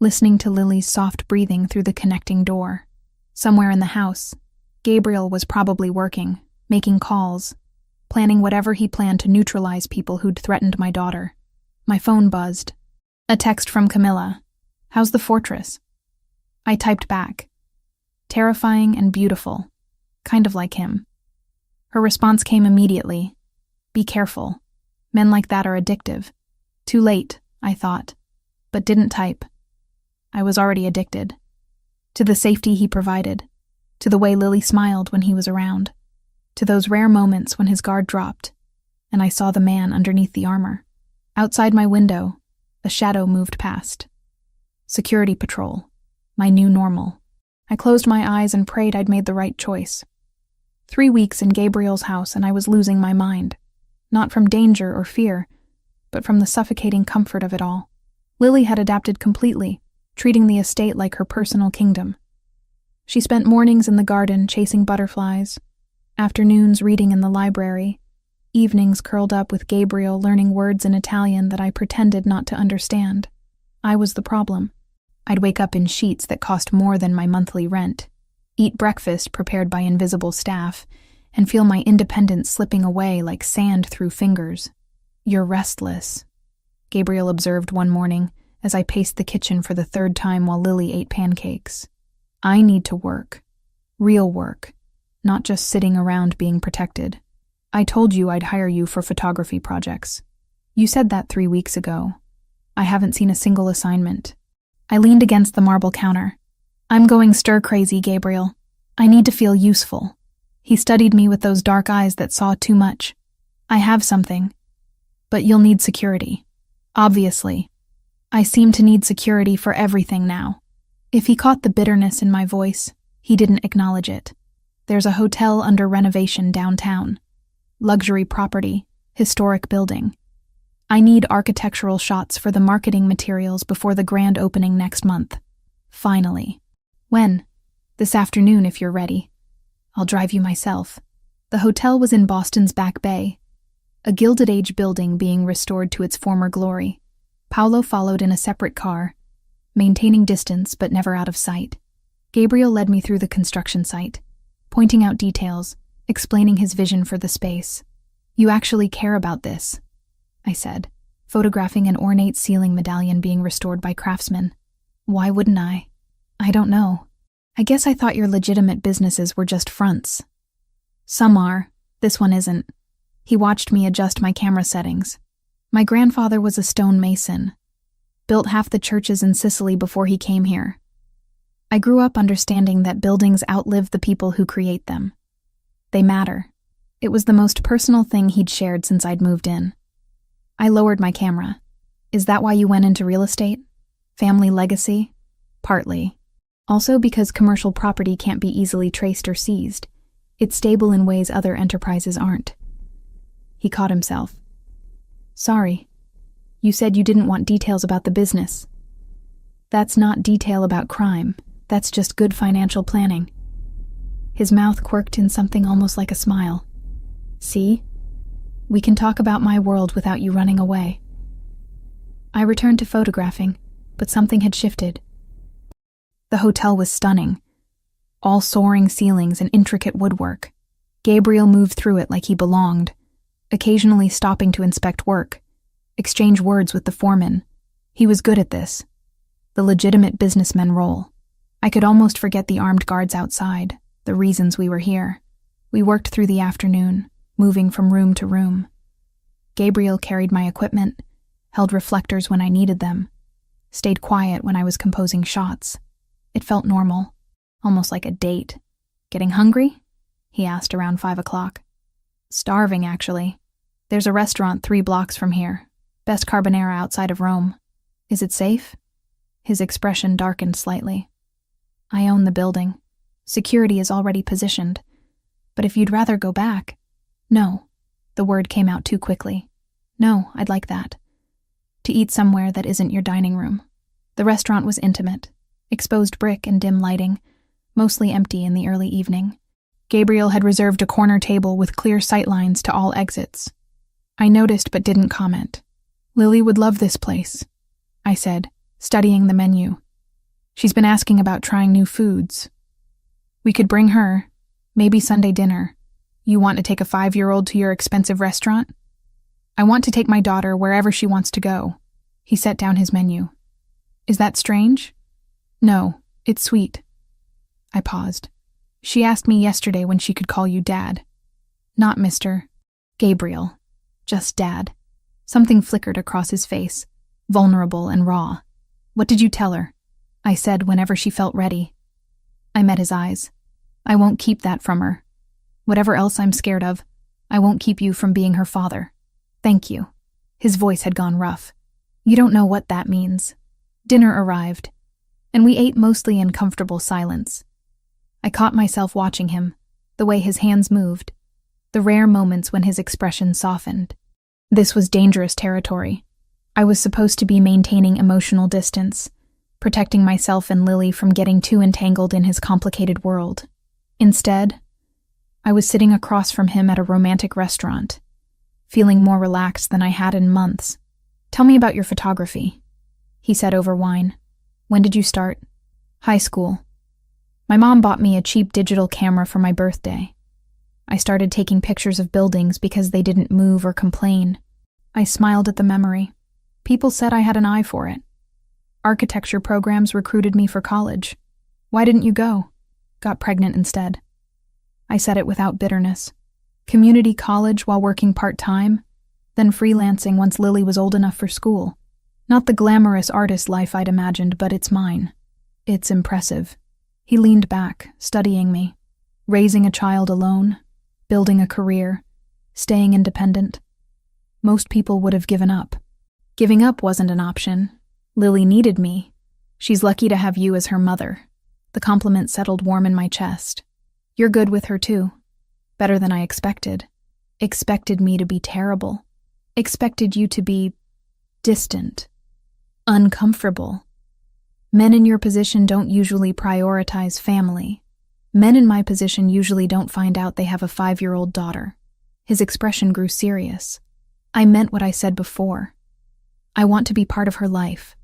listening to Lily's soft breathing through the connecting door. Somewhere in the house, Gabriel was probably working, making calls, planning whatever he planned to neutralize people who'd threatened my daughter. My phone buzzed. A text from Camilla. "How's the fortress?" I typed back. "Terrifying and beautiful. Kind of like him." Her response came immediately. "Be careful. Men like that are addictive." Too late, I thought, but didn't type. I was already addicted. To the safety he provided, to the way Lily smiled when he was around, to those rare moments when his guard dropped, and I saw the man underneath the armor. Outside my window, a shadow moved past. Security patrol. My new normal. I closed my eyes and prayed I'd made the right choice. 3 weeks in Gabriel's house and I was losing my mind. Not from danger or fear, but from the suffocating comfort of it all. Lily had adapted completely, treating the estate like her personal kingdom. She spent mornings in the garden chasing butterflies, afternoons reading in the library, evenings curled up with Gabriel learning words in Italian that I pretended not to understand. I was the problem. I'd wake up in sheets that cost more than my monthly rent, eat breakfast prepared by invisible staff, and feel my independence slipping away like sand through fingers. "You're restless," Gabriel observed one morning as I paced the kitchen for the third time while Lily ate pancakes. "I need to work. Real work. Not just sitting around being protected. I told you I'd hire you for photography projects. You said that 3 weeks ago. I haven't seen a single assignment." I leaned against the marble counter. "I'm going stir-crazy, Gabriel. I need to feel useful." He studied me with those dark eyes that saw too much. "I have something, but you'll need security. Obviously. I seem to need security for everything now." If he caught the bitterness in my voice, he didn't acknowledge it. "There's a hotel under renovation downtown. Luxury property, historic building. I need architectural shots for the marketing materials before the grand opening next month. Finally." "When?" "This afternoon if you're ready. I'll drive you myself." The hotel was in Boston's Back Bay, a Gilded Age building being restored to its former glory. Paolo followed in a separate car, maintaining distance but never out of sight. Gabriel led me through the construction site, pointing out details, explaining his vision for the space. "You actually care about this," I said, photographing an ornate ceiling medallion being restored by craftsmen. "Why wouldn't I?" "I don't know. I guess I thought your legitimate businesses were just fronts." "Some are. This one isn't." He watched me adjust my camera settings. "My grandfather was a stonemason. Built half the churches in Sicily before he came here. I grew up understanding that buildings outlive the people who create them. They matter." It was the most personal thing he'd shared since I'd moved in. I lowered my camera. "Is that why you went into real estate? Family legacy?" "Partly. Also because commercial property can't be easily traced or seized. It's stable in ways other enterprises aren't." He caught himself. "Sorry. You said you didn't want details about the business." "That's not detail about crime. That's just good financial planning." His mouth quirked in something almost like a smile. "See? We can talk about my world without you running away." I returned to photographing, but something had shifted. The hotel was stunning. All soaring ceilings and intricate woodwork. Gabriel moved through it like he belonged, occasionally stopping to inspect work, exchange words with the foreman. He was good at this. The legitimate businessman role. I could almost forget the armed guards outside, the reasons we were here. We worked through the afternoon, moving from room to room. Gabriel carried my equipment, held reflectors when I needed them, stayed quiet when I was composing shots. It felt normal, almost like a date. "Getting hungry?" he asked around 5 o'clock. "Starving, actually. There's a restaurant 3 blocks from here. Best carbonara outside of Rome. Is it safe?" His expression darkened slightly. "I own the building. Security is already positioned. But if you'd rather go back..." "No." The word came out too quickly. "No, I'd like that. To eat somewhere that isn't your dining room." The restaurant was intimate. Exposed brick and dim lighting, mostly empty in the early evening. Gabriel had reserved a corner table with clear sightlines to all exits. I noticed but didn't comment. "Lily would love this place," I said, studying the menu. "She's been asking about trying new foods. We could bring her, maybe Sunday dinner. You want to take a 5-year-old to your expensive restaurant?" "I want to take my daughter wherever she wants to go." He set down his menu. "Is that strange?" "No, it's sweet." I paused. "She asked me yesterday when she could call you Dad." "Not Mr. Gabriel. Just Dad." Something flickered across his face, vulnerable and raw. "What did you tell her?" I said whenever she felt ready. I met his eyes. "I won't keep that from her. Whatever else I'm scared of, I won't keep you from being her father. Thank you." His voice had gone rough. "You don't know what that means." Dinner arrived, and we ate mostly in comfortable silence. I caught myself watching him, the way his hands moved, the rare moments when his expression softened. This was dangerous territory. I was supposed to be maintaining emotional distance, protecting myself and Lily from getting too entangled in his complicated world. Instead, I was sitting across from him at a romantic restaurant, feeling more relaxed than I had in months. "Tell me about your photography," he said over wine. "When did you start?" "High school. My mom bought me a cheap digital camera for my birthday. I started taking pictures of buildings because they didn't move or complain." I smiled at the memory. "People said I had an eye for it. Architecture programs recruited me for college. Why didn't you go?" "Got pregnant instead." I said it without bitterness. Community college while working part-time, then freelancing once Lily was old enough for school. Not the glamorous artist life I'd imagined, but it's mine. It's impressive. He leaned back, studying me. Raising a child alone, building a career, staying independent. Most people would have given up. Giving up wasn't an option. Lily needed me. She's lucky to have you as her mother. The compliment settled warm in my chest. You're good with her too. Better than I expected. Expected me to be terrible. Expected you to be distant. Uncomfortable. Men in your position don't usually prioritize family. Men in my position usually don't find out they have a 5-year-old daughter. His expression grew serious. I meant what I said before. I want to be part of her life.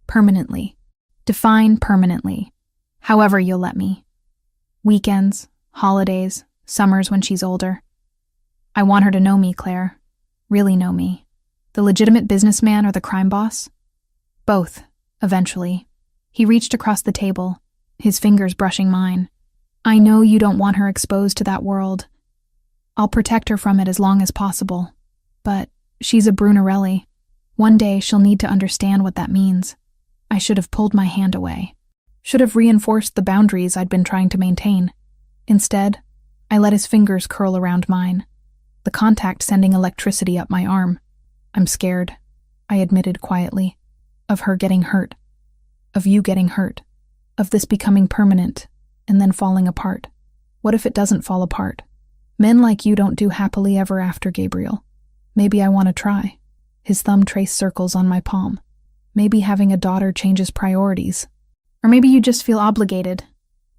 Permanently. Define permanently. However you'll let me. Weekends, holidays, summers when she's older. I want her to know me, Claire. Really know me. The legitimate businessman or the crime boss? Both, eventually. He reached across the table, his fingers brushing mine. I know you don't want her exposed to that world. I'll protect her from it as long as possible. But she's a Brunarelli. One day she'll need to understand what that means. I should have pulled my hand away. Should have reinforced the boundaries I'd been trying to maintain. Instead, I let his fingers curl around mine, the contact sending electricity up my arm. I'm scared, I admitted quietly, of her getting hurt, of you getting hurt, of this becoming permanent and then falling apart. What if it doesn't fall apart? Men like you don't do happily ever after, Gabriel. Maybe I want to try. His thumb traced circles on my palm. Maybe having a daughter changes priorities. Or maybe you just feel obligated.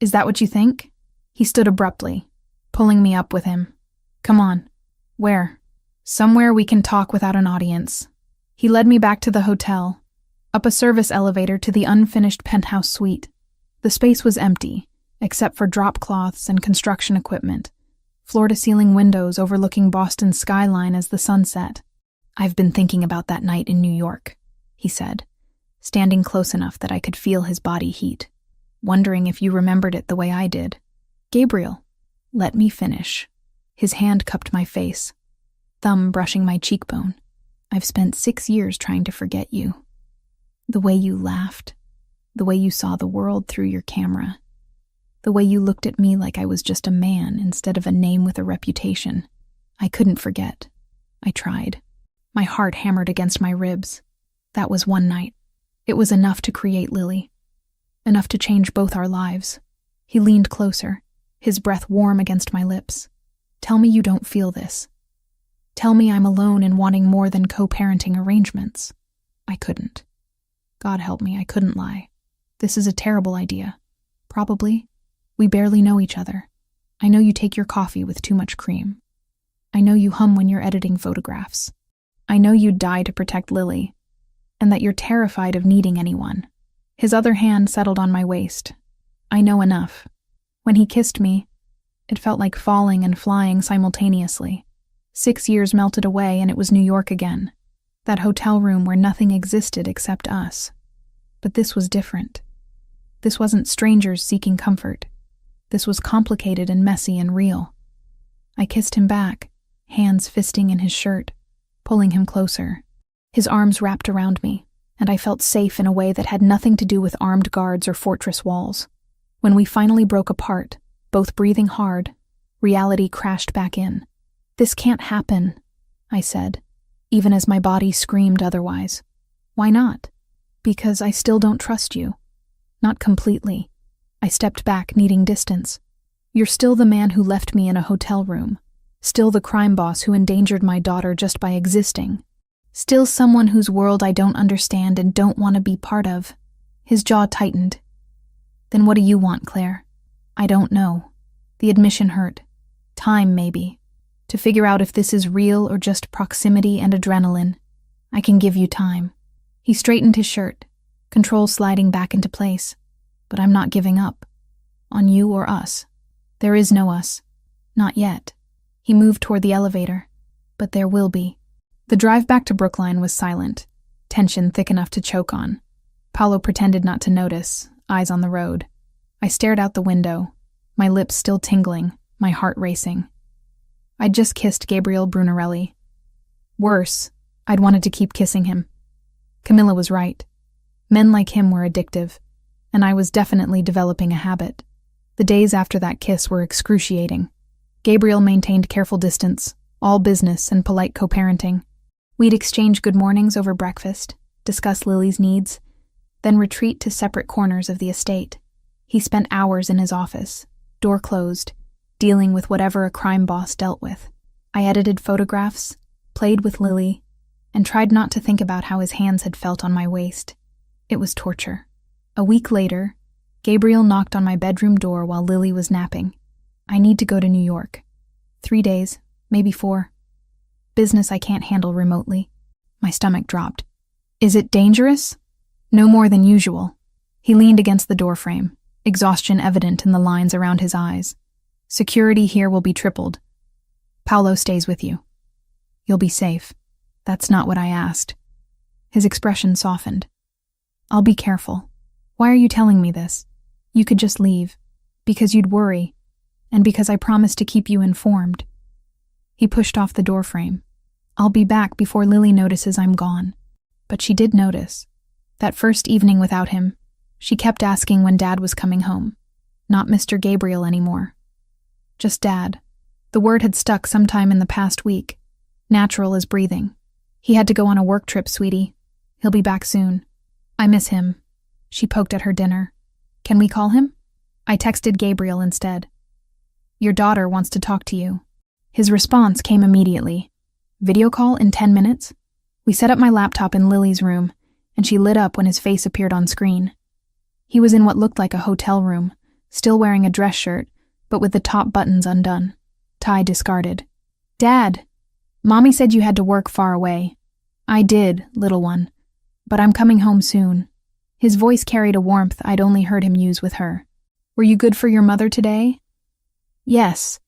Is that what you think? He stood abruptly, pulling me up with him. Come on. Where? Somewhere we can talk without an audience. He led me back to the hotel, up a service elevator to the unfinished penthouse suite. The space was empty, except for drop cloths and construction equipment, floor-to-ceiling windows overlooking Boston's skyline as the sun set. I've been thinking about that night in New York, he said, standing close enough that I could feel his body heat, wondering if you remembered it the way I did. Gabriel, let me finish. His hand cupped my face, thumb brushing my cheekbone. I've spent 6 years trying to forget you. The way you laughed, the way you saw the world through your camera, the way you looked at me like I was just a man instead of a name with a reputation. I couldn't forget. I tried. My heart hammered against my ribs. That was one night. It was enough to create Lily. Enough to change both our lives. He leaned closer, his breath warm against my lips. Tell me you don't feel this. Tell me I'm alone in wanting more than co-parenting arrangements. I couldn't. God help me, I couldn't lie. This is a terrible idea. Probably. We barely know each other. I know you take your coffee with too much cream. I know you hum when you're editing photographs. I know you'd die to protect Lily, and that you're terrified of needing anyone. His other hand settled on my waist. I know enough. When he kissed me, it felt like falling and flying simultaneously. 6 years melted away and it was New York again. That hotel room where nothing existed except us. But this was different. This wasn't strangers seeking comfort. This was complicated and messy and real. I kissed him back, hands fisting in his shirt, pulling him closer. His arms wrapped around me, and I felt safe in a way that had nothing to do with armed guards or fortress walls. When we finally broke apart, both breathing hard, reality crashed back in. This can't happen, I said, even as my body screamed otherwise. Why not? Because I still don't trust you. Not completely. I stepped back, needing distance. You're still the man who left me in a hotel room. Still the crime boss who endangered my daughter just by existing. Still someone whose world I don't understand and don't want to be part of. His jaw tightened. Then what do you want, Claire? I don't know. The admission hurt. Time, maybe. To figure out if this is real or just proximity and adrenaline. I can give you time. He straightened his shirt, control sliding back into place. But I'm not giving up. On you or us. There is no us. Not yet. He moved toward the elevator. But there will be. The drive back to Brookline was silent, tension thick enough to choke on. Paolo pretended not to notice, eyes on the road. I stared out the window, my lips still tingling, my heart racing. I'd just kissed Gabriel Brunarelli. Worse, I'd wanted to keep kissing him. Camilla was right. Men like him were addictive, and I was definitely developing a habit. The days after that kiss were excruciating. Gabriel maintained careful distance, all business and polite co-parenting. We'd exchange good mornings over breakfast, discuss Lily's needs, then retreat to separate corners of the estate. He spent hours in his office, door closed, dealing with whatever a crime boss dealt with. I edited photographs, played with Lily, and tried not to think about how his hands had felt on my waist. It was torture. A week later, Gabriel knocked on my bedroom door while Lily was napping. I need to go to New York. 3 days, maybe 4. Business I can't handle remotely. My stomach dropped. Is it dangerous? No more than usual. He leaned against the doorframe, exhaustion evident in the lines around his eyes. Security here will be tripled. Paolo stays with you. You'll be safe. That's not what I asked. His expression softened. I'll be careful. Why are you telling me this? You could just leave. Because you'd worry. And because I promised to keep you informed. He pushed off the doorframe. I'll be back before Lily notices I'm gone. But she did notice. That first evening without him, she kept asking when Dad was coming home. Not Mr. Gabriel anymore. Just Dad. The word had stuck sometime in the past week. Natural as breathing. He had to go on a work trip, sweetie. He'll be back soon. I miss him. She poked at her dinner. Can we call him? I texted Gabriel instead. Your daughter wants to talk to you. His response came immediately. Video call in 10 minutes? We set up my laptop in Lily's room, and she lit up when his face appeared on screen. He was in what looked like a hotel room, still wearing a dress shirt, but with the top buttons undone. Tie discarded. Dad, Mommy said you had to work far away. I did, little one. But I'm coming home soon. His voice carried a warmth I'd only heard him use with her. Were you good for your mother today? Yes.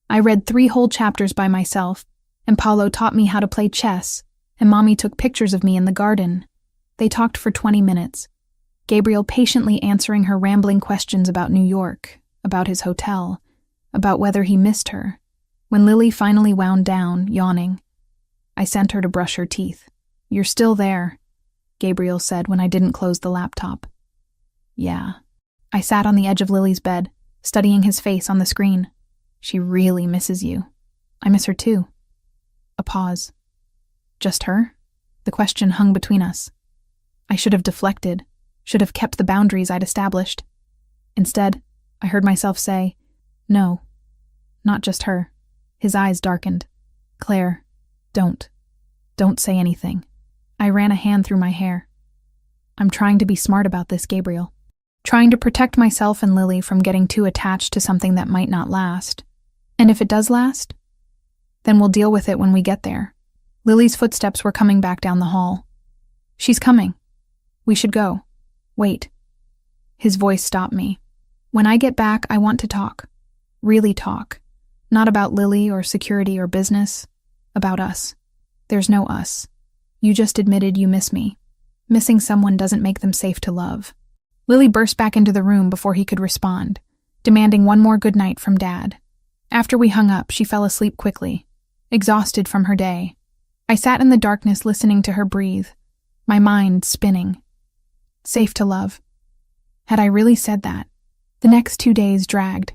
I read 3 whole chapters by myself, and Paolo taught me how to play chess, and Mommy took pictures of me in the garden. They talked for 20 minutes, Gabriel patiently answering her rambling questions about New York, about his hotel, about whether he missed her. When Lily finally wound down, yawning, I sent her to brush her teeth. You're still there, Gabriel said when I didn't close the laptop. Yeah. I sat on the edge of Lily's bed, studying his face on the screen. She really misses you. I miss her too. A pause. Just her? The question hung between us. I should have deflected, should have kept the boundaries I'd established. Instead, I heard myself say, no, not just her. His eyes darkened. Claire, don't say anything. I ran a hand through my hair. I'm trying to be smart about this, Gabriel. Trying to protect myself and Lily from getting too attached to something that might not last. And if it does last, then we'll deal with it when we get there. Lily's footsteps were coming back down the hall. She's coming. We should go. Wait. His voice stopped me. When I get back, I want to talk. Really talk. Not about Lily or security or business. About us. There's no us. You just admitted you miss me. Missing someone doesn't make them safe to love. Lily burst back into the room before he could respond, demanding one more good night from Dad. After we hung up, she fell asleep quickly, exhausted from her day. I sat in the darkness listening to her breathe, my mind spinning. Safe to love. Had I really said that? The next 2 days dragged.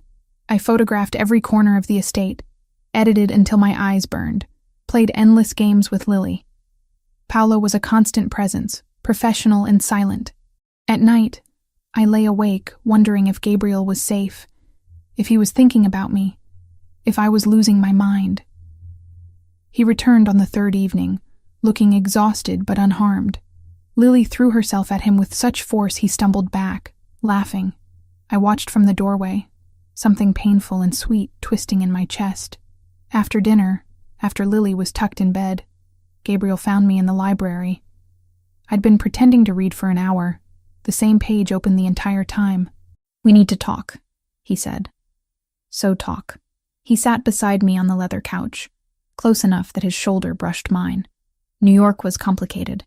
I photographed every corner of the estate, edited until my eyes burned, played endless games with Lily. Paolo was a constant presence, professional and silent. At night, I lay awake, wondering if Gabriel was safe, if he was thinking about me, if I was losing my mind. He returned on the 3rd evening, looking exhausted but unharmed. Lily threw herself at him with such force he stumbled back, laughing. I watched from the doorway, something painful and sweet twisting in my chest. After dinner, after Lily was tucked in bed, Gabriel found me in the library. I'd been pretending to read for an hour, the same page open the entire time. "We need to talk," he said. So talk. He sat beside me on the leather couch, close enough that his shoulder brushed mine. New York was complicated.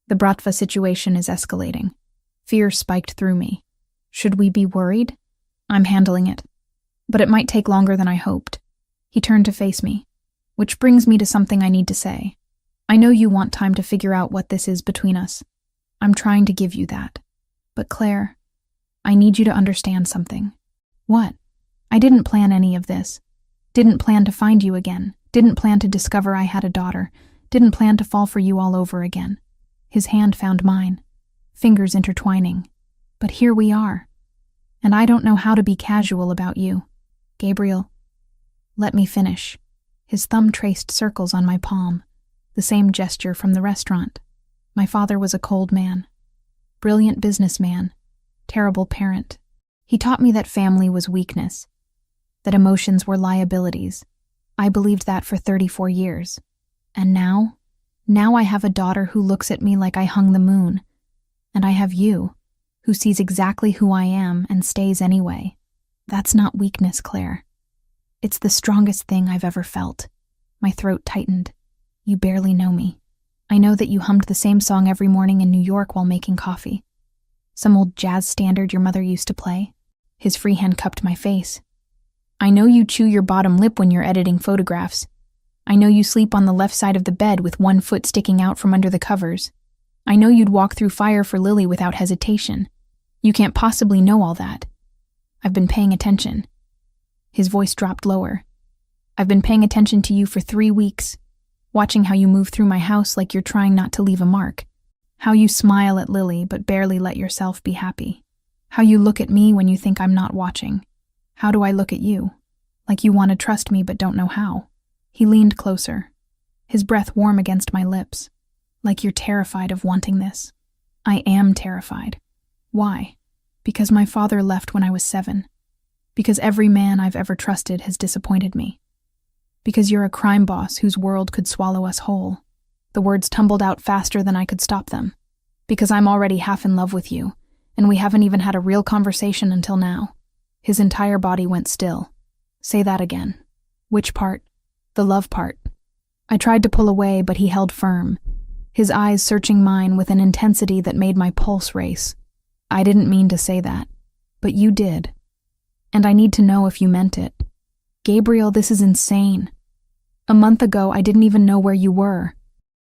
The Bratva situation is escalating. Fear spiked through me. Should we be worried? I'm handling it. But it might take longer than I hoped. He turned to face me. Which brings me to something I need to say. I know you want time to figure out what this is between us. I'm trying to give you that. But Claire, I need you to understand something. What? I didn't plan any of this. Didn't plan to find you again. Didn't plan to discover I had a daughter. Didn't plan to fall for you all over again. His hand found mine, fingers intertwining. But here we are. And I don't know how to be casual about you. Gabriel, let me finish. His thumb traced circles on my palm, the same gesture from the restaurant. My father was a cold man. Brilliant businessman. Terrible parent. He taught me that family was weakness, that emotions were liabilities. I believed that for 34 years. And now I have a daughter who looks at me like I hung the moon. And I have you, who sees exactly who I am and stays anyway. That's not weakness, Claire. It's the strongest thing I've ever felt. My throat tightened. You barely know me. I know that you hummed the same song every morning in New York while making coffee. Some old jazz standard your mother used to play. His free hand cupped my face. I know you chew your bottom lip when you're editing photographs. I know you sleep on the left side of the bed with one foot sticking out from under the covers. I know you'd walk through fire for Lily without hesitation. You can't possibly know all that. I've been paying attention. His voice dropped lower. I've been paying attention to you for 3 weeks, watching how you move through my house like you're trying not to leave a mark. How you smile at Lily but barely let yourself be happy. How you look at me when you think I'm not watching. How do I look at you? Like you want to trust me but don't know how. He leaned closer, his breath warm against my lips. Like you're terrified of wanting this. I am terrified. Why? Because my father left when I was 7. Because every man I've ever trusted has disappointed me. Because you're a crime boss whose world could swallow us whole. The words tumbled out faster than I could stop them. Because I'm already half in love with you, and we haven't even had a real conversation until now. His entire body went still. Say that again. Which part? The love part. I tried to pull away, but he held firm, his eyes searching mine with an intensity that made my pulse race. I didn't mean to say that, but you did. And I need to know if you meant it. Gabriel, this is insane. A month ago, I didn't even know where you were.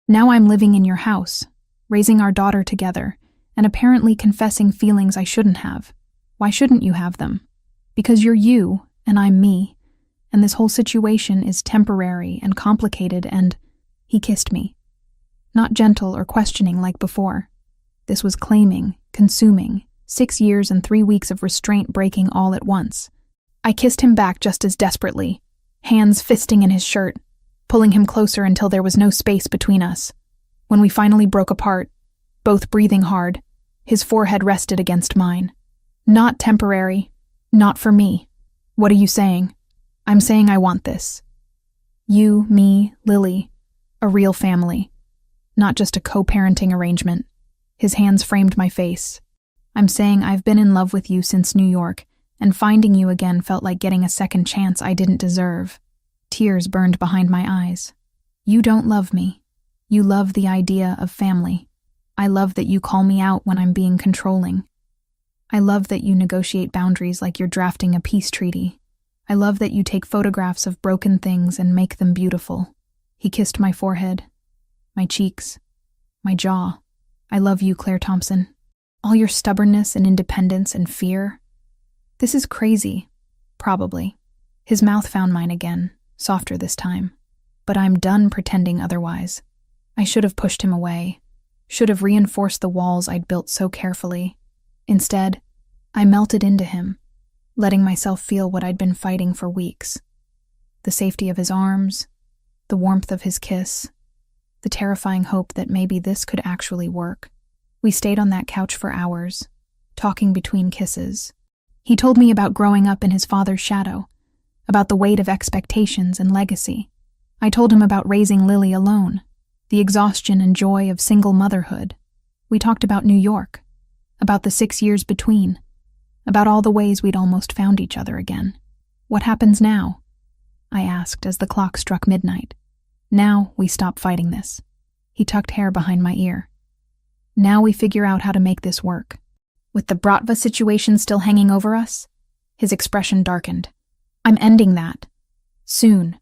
Now I'm living in your house, raising our daughter together, and apparently confessing feelings I shouldn't have. Why shouldn't you have them? Because you're you, and I'm me. And this whole situation is temporary and complicated and... He kissed me. Not gentle or questioning like before. This was claiming, consuming, 6 years and 3 weeks of restraint breaking all at once. I kissed him back just as desperately, hands fisting in his shirt, pulling him closer until there was no space between us. When we finally broke apart, both breathing hard, his forehead rested against mine. Not temporary. Not for me. What are you saying? I'm saying I want this. You, me, Lily. A real family. Not just a co-parenting arrangement. His hands framed my face. I'm saying I've been in love with you since New York, and finding you again felt like getting a second chance I didn't deserve. Tears burned behind my eyes. You don't love me. You love the idea of family. I love that you call me out when I'm being controlling. I love that you negotiate boundaries like you're drafting a peace treaty. I love that you take photographs of broken things and make them beautiful. He kissed my forehead, my cheeks, my jaw. I love you, Claire Thompson. All your stubbornness and independence and fear. This is crazy, probably. His mouth found mine again, softer this time. But I'm done pretending otherwise. I should have pushed him away, should have reinforced the walls I'd built so carefully. Instead, I melted into him, letting myself feel what I'd been fighting for weeks. The safety of his arms, the warmth of his kiss, the terrifying hope that maybe this could actually work. We stayed on that couch for hours, talking between kisses. He told me about growing up in his father's shadow, about the weight of expectations and legacy. I told him about raising Lily alone, the exhaustion and joy of single motherhood. We talked about New York, about the 6 years between, about all the ways we'd almost found each other again. What happens now? I asked as the clock struck midnight. Now we stop fighting this. He tucked hair behind my ear. Now we figure out how to make this work. With the Bratva situation still hanging over us, his expression darkened. I'm ending that. Soon.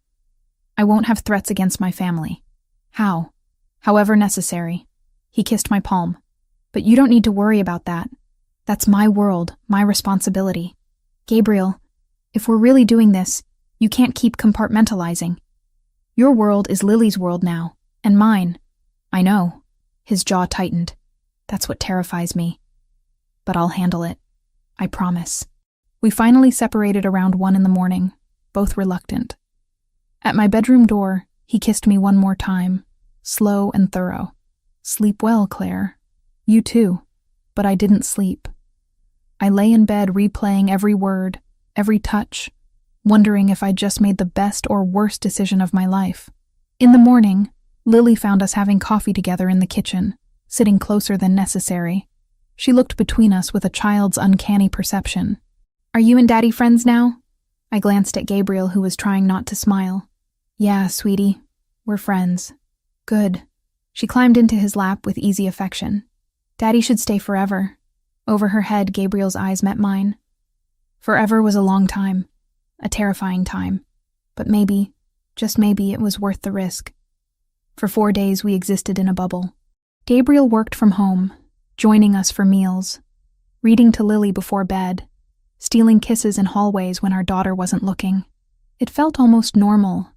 I won't have threats against my family. How? However necessary. He kissed my palm. But you don't need to worry about that. That's my world, my responsibility. Gabriel, if we're really doing this, you can't keep compartmentalizing. Your world is Lily's world now, and mine. I know. His jaw tightened. That's what terrifies me. But I'll handle it. I promise. We finally separated around 1 a.m, both reluctant. At my bedroom door, he kissed me one more time, slow and thorough. Sleep well, Claire. You too. But I didn't sleep. I lay in bed replaying every word, every touch, wondering if I'd just made the best or worst decision of my life. In the morning, Lily found us having coffee together in the kitchen, sitting closer than necessary. She looked between us with a child's uncanny perception. Are you and Daddy friends now? I glanced at Gabriel, who was trying not to smile. Yeah, sweetie. We're friends. Good. She climbed into his lap with easy affection. Daddy should stay forever. Over her head, Gabriel's eyes met mine. Forever was a long time. A terrifying time. But maybe, just maybe, it was worth the risk. For 4 days, we existed in a bubble. Gabriel worked from home, joining us for meals, reading to Lily before bed, stealing kisses in hallways when our daughter wasn't looking. It felt almost normal,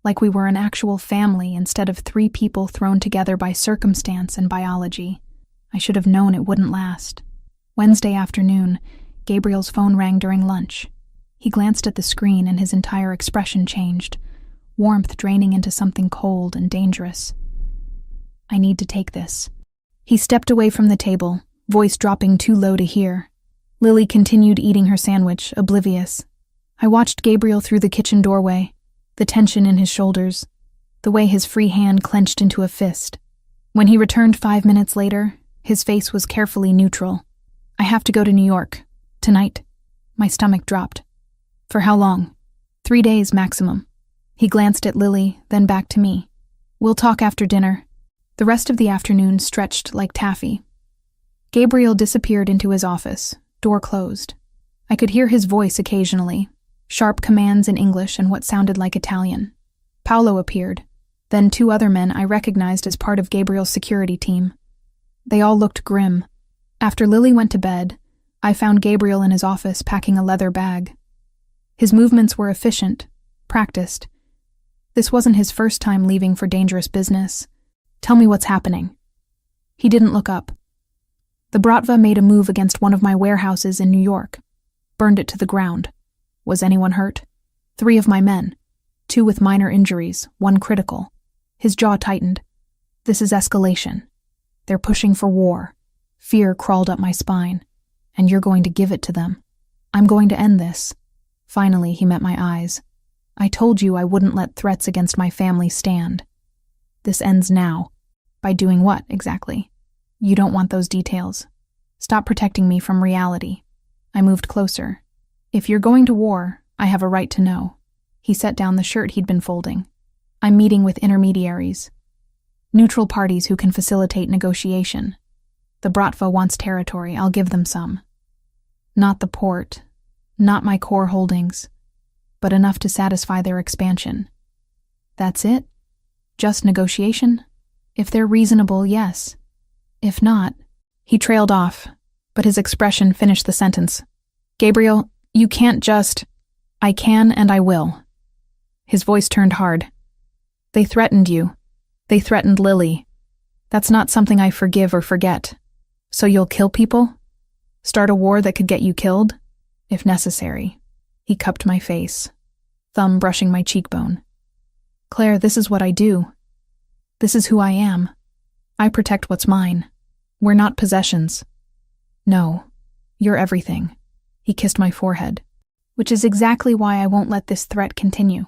like we were an actual family instead of 3 people thrown together by circumstance and biology. I should have known it wouldn't last. Wednesday afternoon, Gabriel's phone rang during lunch. He glanced at the screen and his entire expression changed, warmth draining into something cold and dangerous. I need to take this. He stepped away from the table, voice dropping too low to hear. Lily continued eating her sandwich, oblivious. I watched Gabriel through the kitchen doorway, the tension in his shoulders, the way his free hand clenched into a fist. When he returned 5 minutes later, his face was carefully neutral. I have to go to New York. Tonight. My stomach dropped. For how long? 3 days maximum. He glanced at Lily, then back to me. We'll talk after dinner. The rest of the afternoon stretched like taffy. Gabriel disappeared into his office, door closed. I could hear his voice occasionally, sharp commands in English and what sounded like Italian. Paolo appeared, then 2 other men I recognized as part of Gabriel's security team. They all looked grim. After Lily went to bed, I found Gabriel in his office packing a leather bag. His movements were efficient, practiced. This wasn't his first time leaving for dangerous business. Tell me what's happening. He didn't look up. The Bratva made a move against one of my warehouses in New York. Burned it to the ground. Was anyone hurt? 3 of my men. 2 with minor injuries, 1 critical. His jaw tightened. This is escalation. They're pushing for war. Fear crawled up my spine. And you're going to give it to them. I'm going to end this. Finally, he met my eyes. I told you I wouldn't let threats against my family stand. This ends now. By doing what, exactly? You don't want those details. Stop protecting me from reality. I moved closer. If you're going to war, I have a right to know. He set down the shirt he'd been folding. I'm meeting with intermediaries. Neutral parties who can facilitate negotiation. The Bratva wants territory, I'll give them some. Not the port, not my core holdings, but enough to satisfy their expansion. That's it? Just negotiation? If they're reasonable, yes. If not, he trailed off, but his expression finished the sentence. Gabriel, you can't just... I can and I will. His voice turned hard. They threatened you. They threatened Lily. That's not something I forgive or forget. So you'll kill people? Start a war that could get you killed? If necessary. He cupped my face, thumb brushing my cheekbone. Claire, this is what I do. This is who I am. I protect what's mine. We're not possessions. No, you're everything. He kissed my forehead, which is exactly why I won't let this threat continue.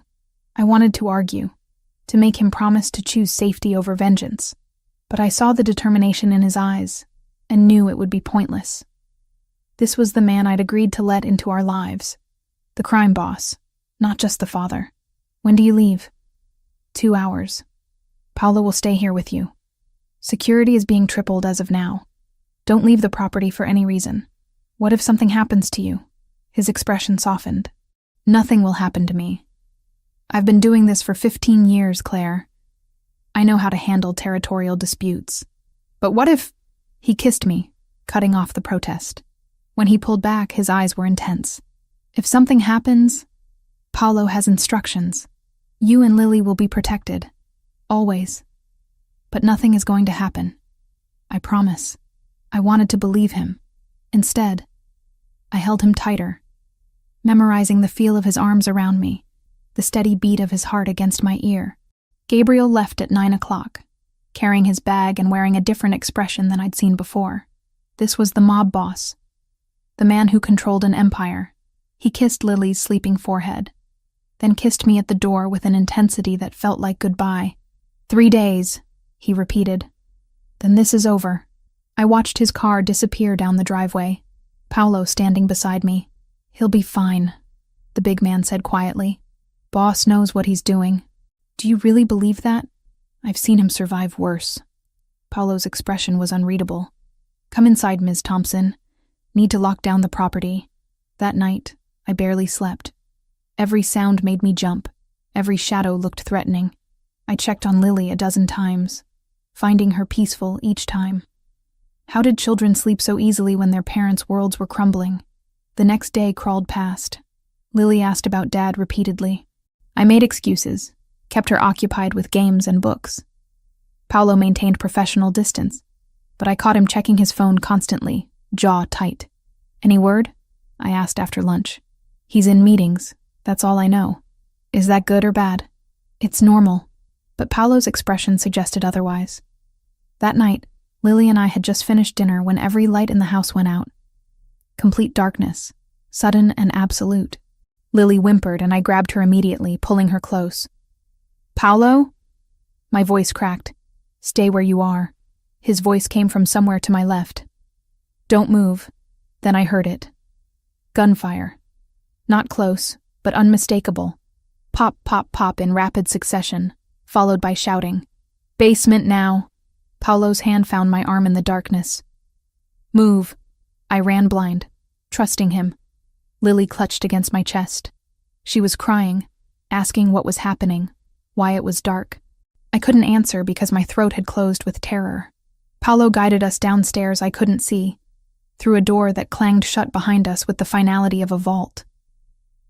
I wanted to argue, to make him promise to choose safety over vengeance, but I saw the determination in his eyes and knew it would be pointless. This was the man I'd agreed to let into our lives. The crime boss, not just the father. When do you leave? 2 hours. Paolo will stay here with you. Security is being tripled as of now. Don't leave the property for any reason. What if something happens to you? His expression softened. Nothing will happen to me. I've been doing this for 15 years, Claire. I know how to handle territorial disputes. But what if... He kissed me, cutting off the protest. When he pulled back, his eyes were intense. If something happens, Paolo has instructions. You and Lily will be protected. Always. But nothing is going to happen. I promise. I wanted to believe him. Instead, I held him tighter, memorizing the feel of his arms around me, the steady beat of his heart against my ear. Gabriel left at 9 o'clock, carrying his bag and wearing a different expression than I'd seen before. This was the mob boss, the man who controlled an empire. He kissed Lily's sleeping forehead, then kissed me at the door with an intensity that felt like goodbye. 3 days, he repeated. Then this is over. I watched his car disappear down the driveway, Paolo standing beside me. He'll be fine, the big man said quietly. Boss knows what he's doing. Do you really believe that? I've seen him survive worse. Paolo's expression was unreadable. Come inside, Ms. Thompson. Need to lock down the property. That night, I barely slept. Every sound made me jump. Every shadow looked threatening. I checked on Lily a dozen times, finding her peaceful each time. How did children sleep so easily when their parents' worlds were crumbling? The next day crawled past. Lily asked about Dad repeatedly. I made excuses, kept her occupied with games and books. Paolo maintained professional distance, but I caught him checking his phone constantly, jaw tight. Any word? I asked after lunch. He's in meetings, that's all I know. Is that good or bad? It's normal, but Paolo's expression suggested otherwise. That night, Lily and I had just finished dinner when every light in the house went out. Complete darkness, sudden and absolute. Lily whimpered and I grabbed her immediately, pulling her close. Paolo? My voice cracked. Stay where you are. His voice came from somewhere to my left. Don't move. Then I heard it. Gunfire. Not close, but unmistakable. Pop, pop, pop in rapid succession, followed by shouting. Basement now. Paolo's hand found my arm in the darkness. Move. I ran blind, trusting him. Lily clutched against my chest. She was crying, asking what was happening, why it was dark. I couldn't answer because my throat had closed with terror. Paolo guided us downstairs I couldn't see, through a door that clanged shut behind us with the finality of a vault.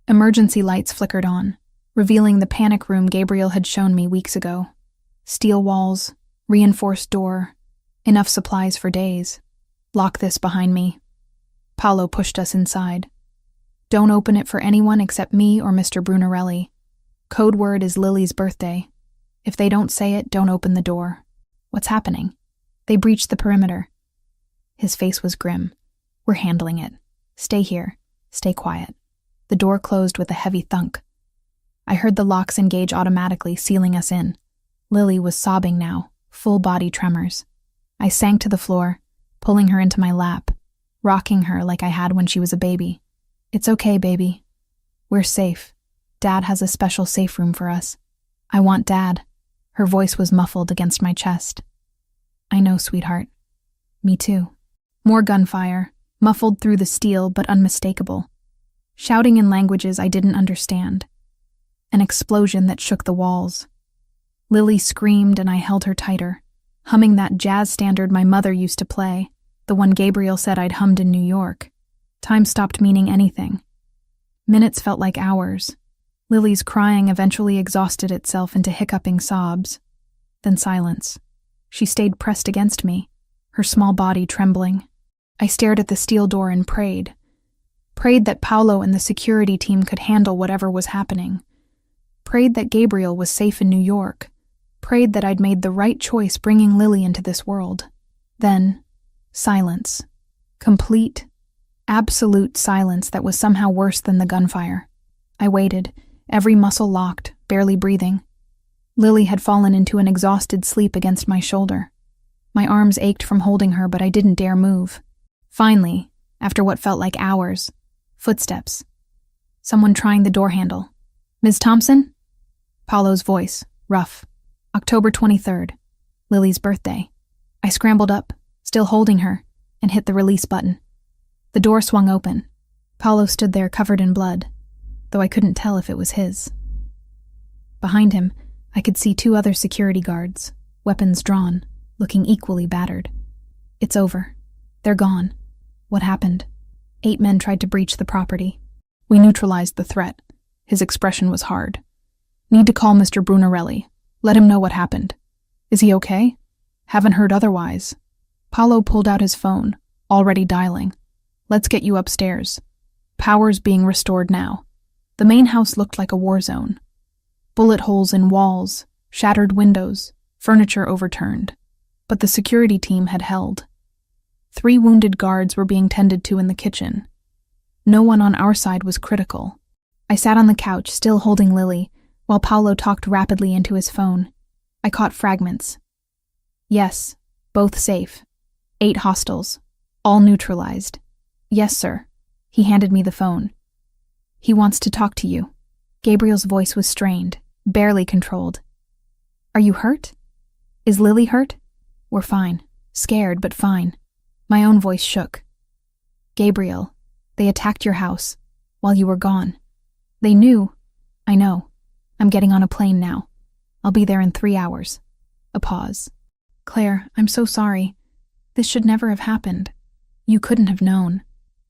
Emergency lights flickered on, revealing the panic room Gabriel had shown me weeks ago. Steel walls, reinforced door, enough supplies for days. Lock this behind me. Paolo pushed us inside. Don't open it for anyone except me or Mr. Brunarelli. Code word is Lily's birthday. If they don't say it, don't open the door. What's happening? They breached the perimeter. His face was grim. We're handling it. Stay here. Stay quiet. The door closed with a heavy thunk. I heard the locks engage automatically, sealing us in. Lily was sobbing now, full body tremors. I sank to the floor, pulling her into my lap, rocking her like I had when she was a baby. It's okay, baby. We're safe. Dad has a special safe room for us. I want Dad. Her voice was muffled against my chest. I know, sweetheart. Me too. More gunfire, muffled through the steel but unmistakable. Shouting in languages I didn't understand. An explosion that shook the walls. Lily screamed and I held her tighter, humming that jazz standard my mother used to play, the one Gabriel said I'd hummed in New York. Time stopped meaning anything. Minutes felt like hours. Lily's crying eventually exhausted itself into hiccuping sobs. Then silence. She stayed pressed against me, her small body trembling. I stared at the steel door and prayed. Prayed that Paolo and the security team could handle whatever was happening. Prayed that Gabriel was safe in New York. prayed that I'd made the right choice bringing Lily into this world. Then, silence. Complete, absolute silence that was somehow worse than the gunfire. I waited, every muscle locked, barely breathing. Lily had fallen into an exhausted sleep against my shoulder. My arms ached from holding her, but I didn't dare move. Finally, after what felt like hours, footsteps. Someone trying the door handle. "Ms. Thompson?" Paulo's voice, rough. October 23rd, Lily's birthday. I scrambled up, still holding her, and hit the release button. The door swung open. Paulo stood there covered in blood, though I couldn't tell if it was his. Behind him, I could see 2 other security guards, weapons drawn, looking equally battered. It's over. They're gone. What happened? 8 men tried to breach the property. We neutralized the threat. His expression was hard. "Need to call Mr. Brunarelli. Let him know what happened." "Is he okay?" "Haven't heard otherwise." Paulo pulled out his phone, already dialing. "Let's get you upstairs. Power's being restored now." The main house looked like a war zone. Bullet holes in walls, shattered windows, furniture overturned. But the security team had held. 3 wounded guards were being tended to in the kitchen. No one on our side was critical. I sat on the couch, still holding Lily, while Paulo talked rapidly into his phone. I caught fragments. "Yes, both safe. 8 hostiles. All neutralized." "Yes, sir." He handed me the phone. "He wants to talk to you." Gabriel's voice was strained, barely controlled. "Are you hurt? Is Lily hurt?" "We're fine. Scared, but fine." My own voice shook. "Gabriel, they attacked your house while you were gone. They knew." "I know. I'm getting on a plane now. I'll be there in 3 hours. A pause. "Claire, I'm so sorry. This should never have happened. You couldn't have known.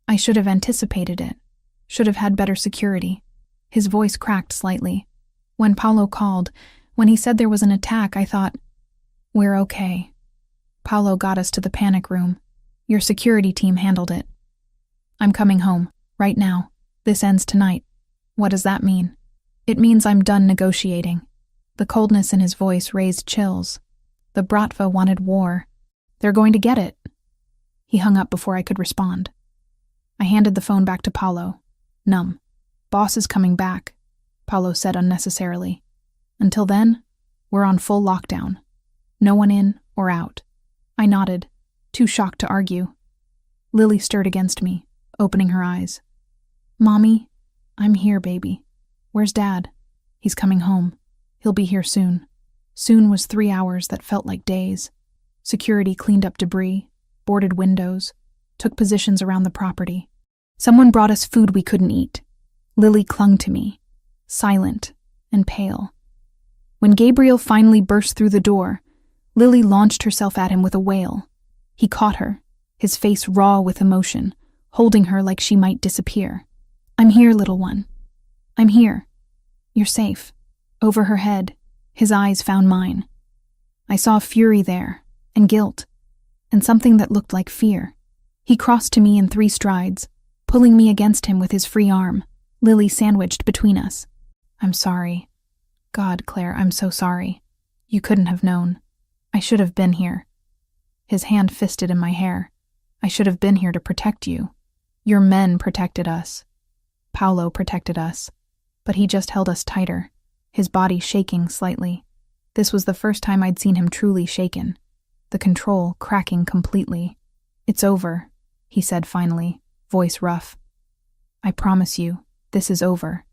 I should have anticipated it. Should have had better security." His voice cracked slightly. When Paulo called, when he said there was an attack, I thought, "We're okay. Paulo got us to the panic room. Your security team handled it. I'm coming home, right now. This ends tonight." "What does that mean?" "It means I'm done negotiating." The coldness in his voice raised chills. The Bratva wanted war. They're going to get it. He hung up before I could respond. I handed the phone back to Paulo. Numb. "Boss is coming back," Paulo said unnecessarily. "Until then, we're on full lockdown. No one in or out." I nodded, too shocked to argue. Lily stirred against me, opening her eyes. "Mommy, I'm here, baby. Where's Dad?" "He's coming home. He'll be here soon." Soon was 3 hours that felt like days. Security cleaned up debris, boarded windows, took positions around the property. Someone brought us food we couldn't eat. Lily clung to me, silent and pale. When Gabriel finally burst through the door, Lily launched herself at him with a wail. He caught her, his face raw with emotion, holding her like she might disappear. "I'm here, little one. I'm here. You're safe." Over her head, his eyes found mine. I saw fury there, and guilt, and something that looked like fear. He crossed to me in 3 strides, pulling me against him with his free arm, Lily sandwiched between us. "I'm sorry. God, Claire, I'm so sorry. You couldn't have known. I should have been here." His hand fisted in my hair. "I should have been here to protect you. Your men protected us. Paulo protected us. But he just held us tighter, his body shaking slightly. This was the first time I'd seen him truly shaken, the control cracking completely. "It's over," he said finally, voice rough. "I promise you, this is over."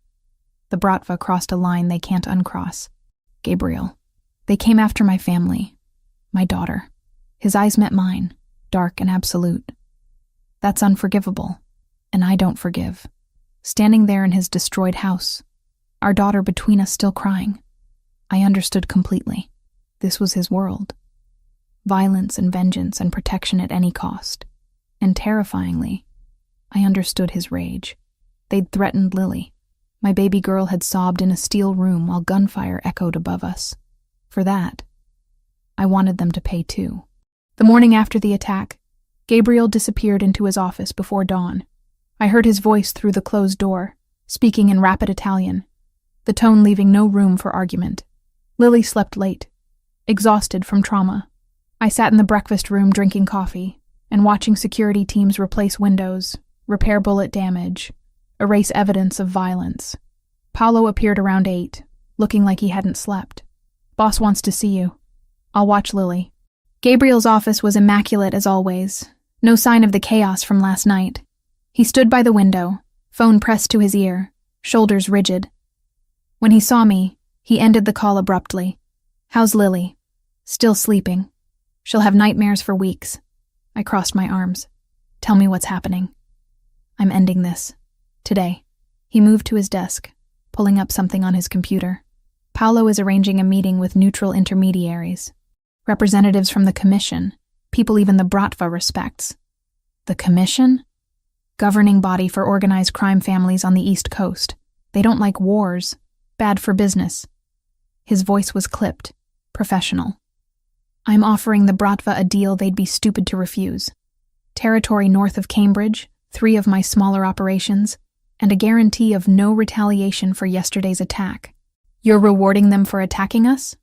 The Bratva crossed a line they can't uncross. "Gabriel, they came after my family, my daughter." His eyes met mine, dark and absolute. "That's unforgivable, and I don't forgive." Standing there in his destroyed house, our daughter between us still crying, I understood completely. This was his world. Violence and vengeance and protection at any cost. And terrifyingly, I understood his rage. They'd threatened Lily. My baby girl had sobbed in a steel room while gunfire echoed above us. For that, I wanted them to pay too. The morning after the attack, Gabriel disappeared into his office before dawn. I heard his voice through the closed door, speaking in rapid Italian, the tone leaving no room for argument. Lily slept late, exhausted from trauma. I sat in the breakfast room drinking coffee and watching security teams replace windows, repair bullet damage, erase evidence of violence. Paolo appeared around 8, looking like he hadn't slept. "Boss wants to see you. I'll watch Lily." Gabriel's office was immaculate as always. No sign of the chaos from last night. He stood by the window, phone pressed to his ear, shoulders rigid. When he saw me, he ended the call abruptly. "How's Lily?" "Still sleeping. She'll have nightmares for weeks." I crossed my arms. "Tell me what's happening." "I'm ending this. Today." He moved to his desk, pulling up something on his computer. "Paolo is arranging a meeting with neutral intermediaries. Representatives from the Commission, people even the Bratva respects." "The Commission?" "Governing body for organized crime families on the East Coast. They don't like wars. Bad for business." His voice was clipped, professional. "I'm offering the Bratva a deal they'd be stupid to refuse. Territory north of Cambridge, 3 of my smaller operations, and a guarantee of no retaliation for yesterday's attack. You're rewarding them for attacking us?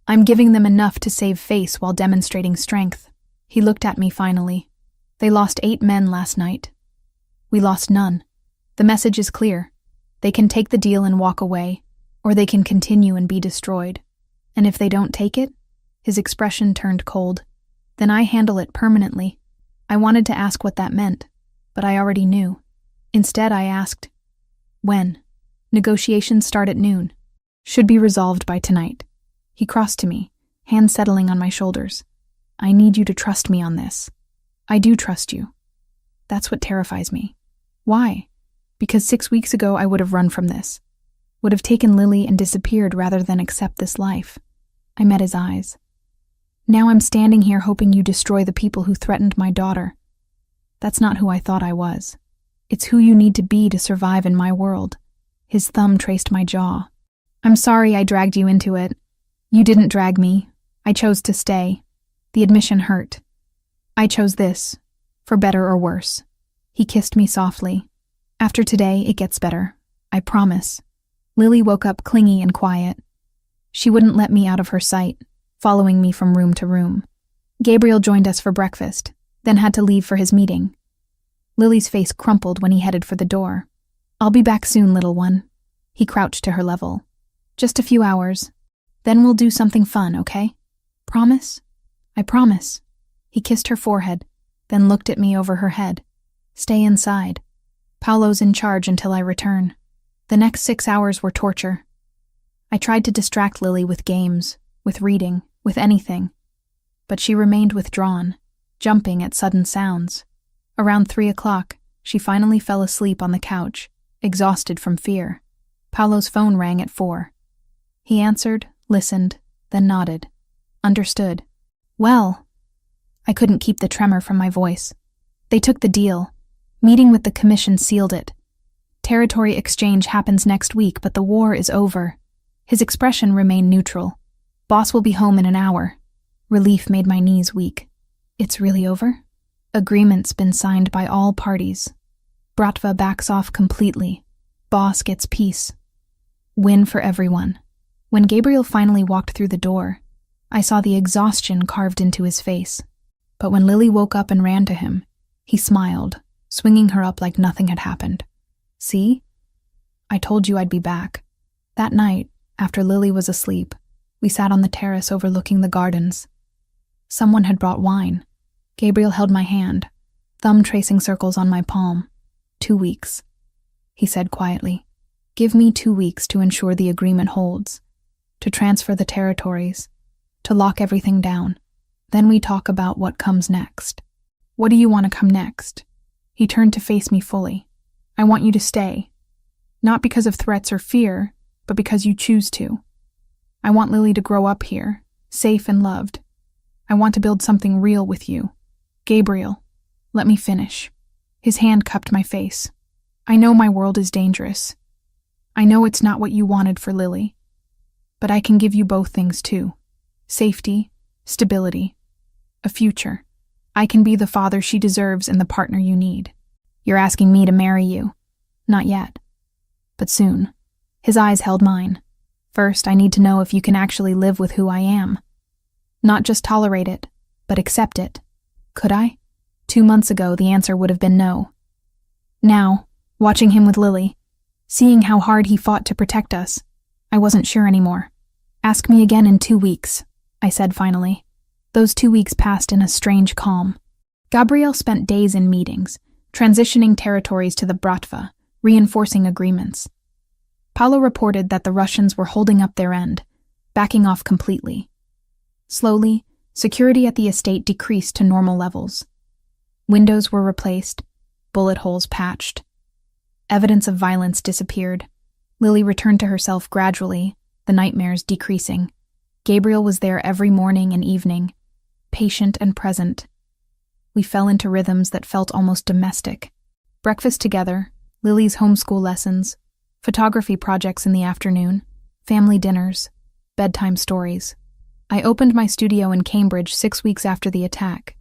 I'm giving them enough to save face while demonstrating strength." He looked at me finally. "They lost 8 men last night. We lost none. The message is clear. They can take the deal and walk away, or they can continue and be destroyed. And if they don't take it," his expression turned cold, "then I handle it permanently." I wanted to ask what that meant, but I already knew. Instead, I asked, "When?" "Negotiations start at noon. Should be resolved by tonight." He crossed to me, hands settling on my shoulders. "I need you to trust me on this." "I do trust you." That's what terrifies me. Why? Because 6 weeks ago I would have run from this. Would have taken Lily and disappeared rather than accept this life. I met his eyes. "Now I'm standing here hoping you destroy the people who threatened my daughter. That's not who I thought I was. It's who you need to be to survive in my world." His thumb traced my jaw. "I'm sorry I dragged you into it. You didn't drag me. I chose to stay. The admission hurt. I chose this, for better or worse." He kissed me softly. "After today, it gets better. I promise." Lily woke up clingy and quiet. She wouldn't let me out of her sight, following me from room to room. Gabriel joined us for breakfast, then had to leave for his meeting. Lily's face crumpled when he headed for the door. "I'll be back soon, little one." He crouched to her level. "Just a few hours. Then we'll do something fun, okay? Promise?" "I promise." He kissed her forehead, then looked at me over her head. "Stay inside. Paolo's in charge until I return." The next 6 hours were torture. I tried to distract Lily with games, with reading, with anything. But she remained withdrawn, jumping at sudden sounds. Around 3 o'clock, she finally fell asleep on the couch, exhausted from fear. Paolo's phone rang at 4. He answered, listened, then nodded. Understood. "Well." I couldn't keep the tremor from my voice. "They took the deal. Meeting with the Commission sealed it. Territory exchange happens next week, but the war is over." His expression remained neutral. "Boss will be home in an hour." Relief made my knees weak. "It's really over?" "Agreement's been signed by all parties. Bratva backs off completely. Boss gets peace. Win for everyone." When Gabriel finally walked through the door, I saw the exhaustion carved into his face. But when Lily woke up and ran to him, he smiled, swinging her up like nothing had happened. "See? I told you I'd be back." That night, after Lily was asleep, we sat on the terrace overlooking the gardens. Someone had brought wine. Gabriel held my hand, thumb tracing circles on my palm. 2 weeks. He said quietly, "Give me 2 weeks to ensure the agreement holds, to transfer the territories, to lock everything down. Then we talk about what comes next." "What do you want to come next?" He turned to face me fully. "I want you to stay. Not because of threats or fear, but because you choose to. I want Lily to grow up here, safe and loved. I want to build something real with you. Gabriel, let me finish." His hand cupped my face. "I know my world is dangerous. I know it's not what you wanted for Lily. But I can give you both things too. Safety, stability, a future. I can be the father she deserves and the partner you need." "You're asking me to marry you." "Not yet. But soon." His eyes held mine. "First, I need to know if you can actually live with who I am." Not just tolerate it, but accept it. Could I? 2 months ago, the answer would have been no. Now, watching him with Lily, seeing how hard he fought to protect us, I wasn't sure anymore. Ask me again in 2 weeks, I said finally. Those 2 weeks passed in a strange calm. Gabriel spent days in meetings, transitioning territories to the Bratva, reinforcing agreements. Paolo reported that the Russians were holding up their end, backing off completely. Slowly, security at the estate decreased to normal levels. Windows were replaced, bullet holes patched. Evidence of violence disappeared. Lily returned to herself gradually, the nightmares decreasing. Gabriel was there every morning and evening, patient and present. We fell into rhythms that felt almost domestic. Breakfast together, Lily's homeschool lessons, photography projects in the afternoon, family dinners, bedtime stories. I opened my studio in Cambridge 6 weeks after the attack.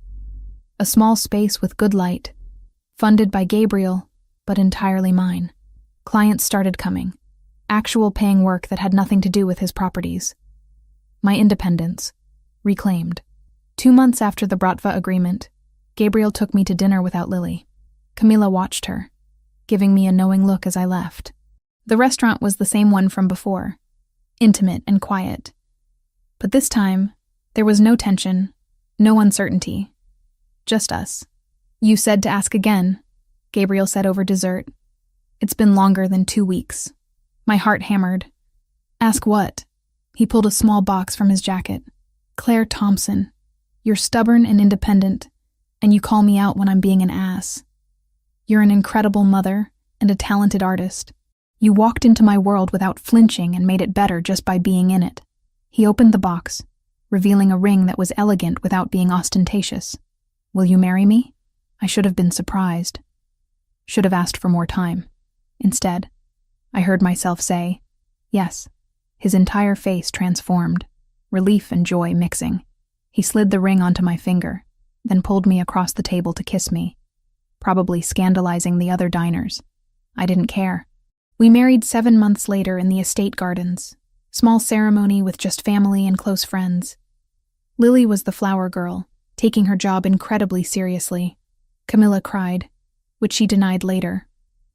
A small space with good light, funded by Gabriel, but entirely mine. Clients started coming, actual paying work that had nothing to do with his properties. My independence, reclaimed. 2 months after the Bratva agreement, Gabriel took me to dinner without Lily. Camilla watched her, giving me a knowing look as I left. The restaurant was the same one from before, intimate and quiet. But this time, there was no tension, no uncertainty. Just us. You said to ask again, Gabriel said over dessert. It's been longer than 2 weeks. My heart hammered. Ask what? He pulled a small box from his jacket. Claire Thompson. You're stubborn and independent, and you call me out when I'm being an ass. You're an incredible mother and a talented artist. You walked into my world without flinching and made it better just by being in it. He opened the box, revealing a ring that was elegant without being ostentatious. Will you marry me? I should have been surprised. Should have asked for more time. Instead, I heard myself say, yes. His entire face transformed, relief and joy mixing. He slid the ring onto my finger, then pulled me across the table to kiss me, probably scandalizing the other diners. I didn't care. We married 7 months later in the estate gardens, small ceremony with just family and close friends. Lily was the flower girl, taking her job incredibly seriously. Camilla cried, which she denied later.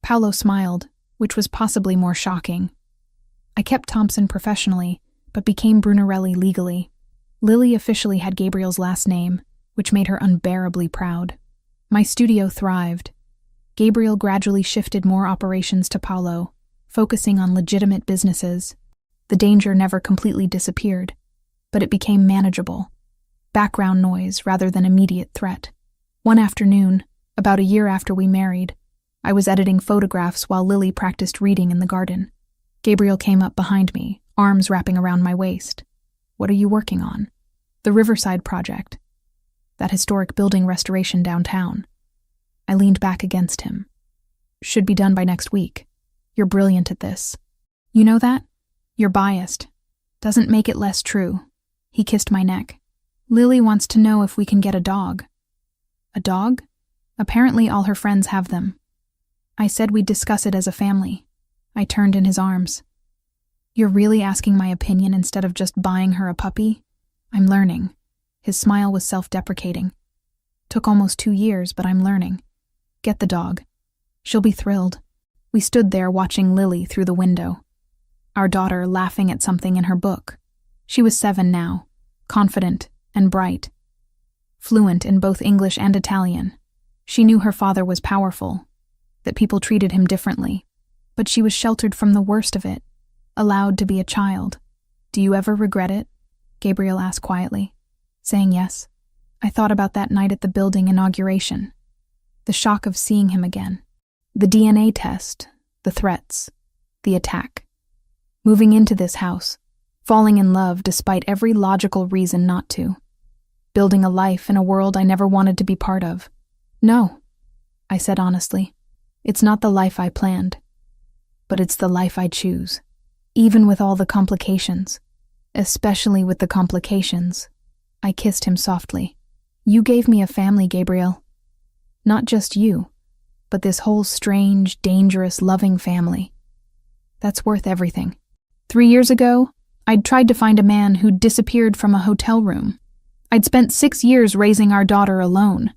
Paolo smiled, which was possibly more shocking. I kept Thompson professionally, but became Brunarelli legally. Lily officially had Gabriel's last name, which made her unbearably proud. My studio thrived. Gabriel gradually shifted more operations to Paolo, focusing on legitimate businesses. The danger never completely disappeared, but it became manageable. Background noise rather than immediate threat. One afternoon, about a year after we married, I was editing photographs while Lily practiced reading in the garden. Gabriel came up behind me, arms wrapping around my waist. What are you working on? The Riverside project. That historic building restoration downtown. I leaned back against him. Should be done by next week. You're brilliant at this. You know that? You're biased. Doesn't make it less true. He kissed my neck. Lily wants to know if we can get a dog. A dog? Apparently all her friends have them. I said we'd discuss it as a family. I turned in his arms. You're really asking my opinion instead of just buying her a puppy? I'm learning. His smile was self-deprecating. Took almost 2 years, but I'm learning. Get the dog. She'll be thrilled. We stood there watching Lily through the window. Our daughter laughing at something in her book. She was 7 now, confident and bright. Fluent in both English and Italian. She knew her father was powerful, that people treated him differently. But she was sheltered from the worst of it, allowed to be a child. Do you ever regret it? Gabriel asked quietly, saying yes. I thought about that night at the building inauguration. The shock of seeing him again. The DNA test, the threats, the attack. Moving into this house, falling in love despite every logical reason not to. Building a life in a world I never wanted to be part of. No, I said honestly. It's not the life I planned, but it's the life I choose. Even with all the complications. Especially with the complications. I kissed him softly. You gave me a family, Gabriel. Not just you, but this whole strange, dangerous, loving family. That's worth everything. 3 years ago, I'd tried to find a man who'd disappeared from a hotel room, I'd spent 6 years raising our daughter alone,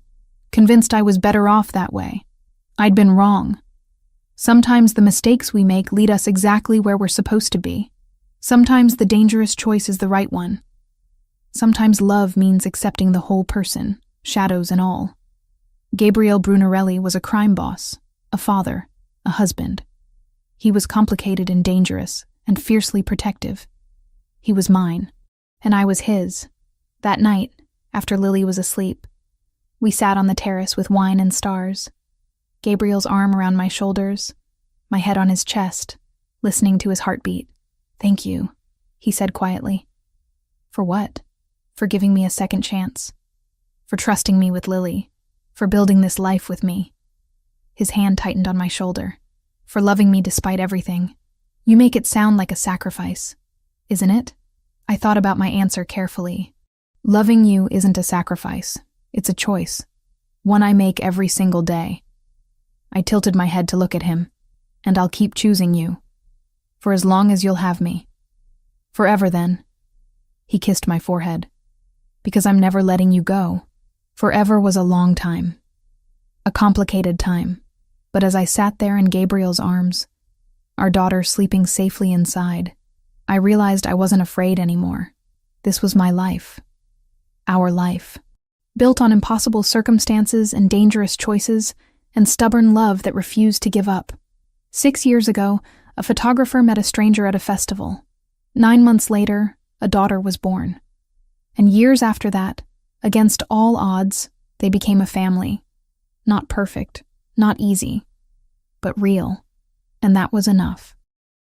convinced I was better off that way. I'd been wrong. Sometimes the mistakes we make lead us exactly where we're supposed to be. Sometimes the dangerous choice is the right one. Sometimes love means accepting the whole person, shadows and all. Gabriel Brunarelli was a crime boss, a father, a husband. He was complicated and dangerous, and fiercely protective. He was mine, and I was his. That night, after Lily was asleep, we sat on the terrace with wine and stars. Gabriel's arm around my shoulders, my head on his chest, listening to his heartbeat. "Thank you," he said quietly. "For what?" "For giving me a second chance. For trusting me with Lily. For building this life with me." His hand tightened on my shoulder. "For loving me despite everything. You make it sound like a sacrifice, isn't it?" I thought about my answer carefully. Loving you isn't a sacrifice. It's a choice. One I make every single day. I tilted my head to look at him. "And I'll keep choosing you. For as long as you'll have me. Forever then." He kissed my forehead. "Because I'm never letting you go." Forever was a long time. A complicated time. But as I sat there in Gabriel's arms, our daughter sleeping safely inside, I realized I wasn't afraid anymore. This was my life. Our life. Built on impossible circumstances and dangerous choices and stubborn love that refused to give up. 6 years ago, a photographer met a stranger at a festival. 9 months later, a daughter was born. And years after that, against all odds, they became a family. Not perfect, not easy, but real. And that was enough.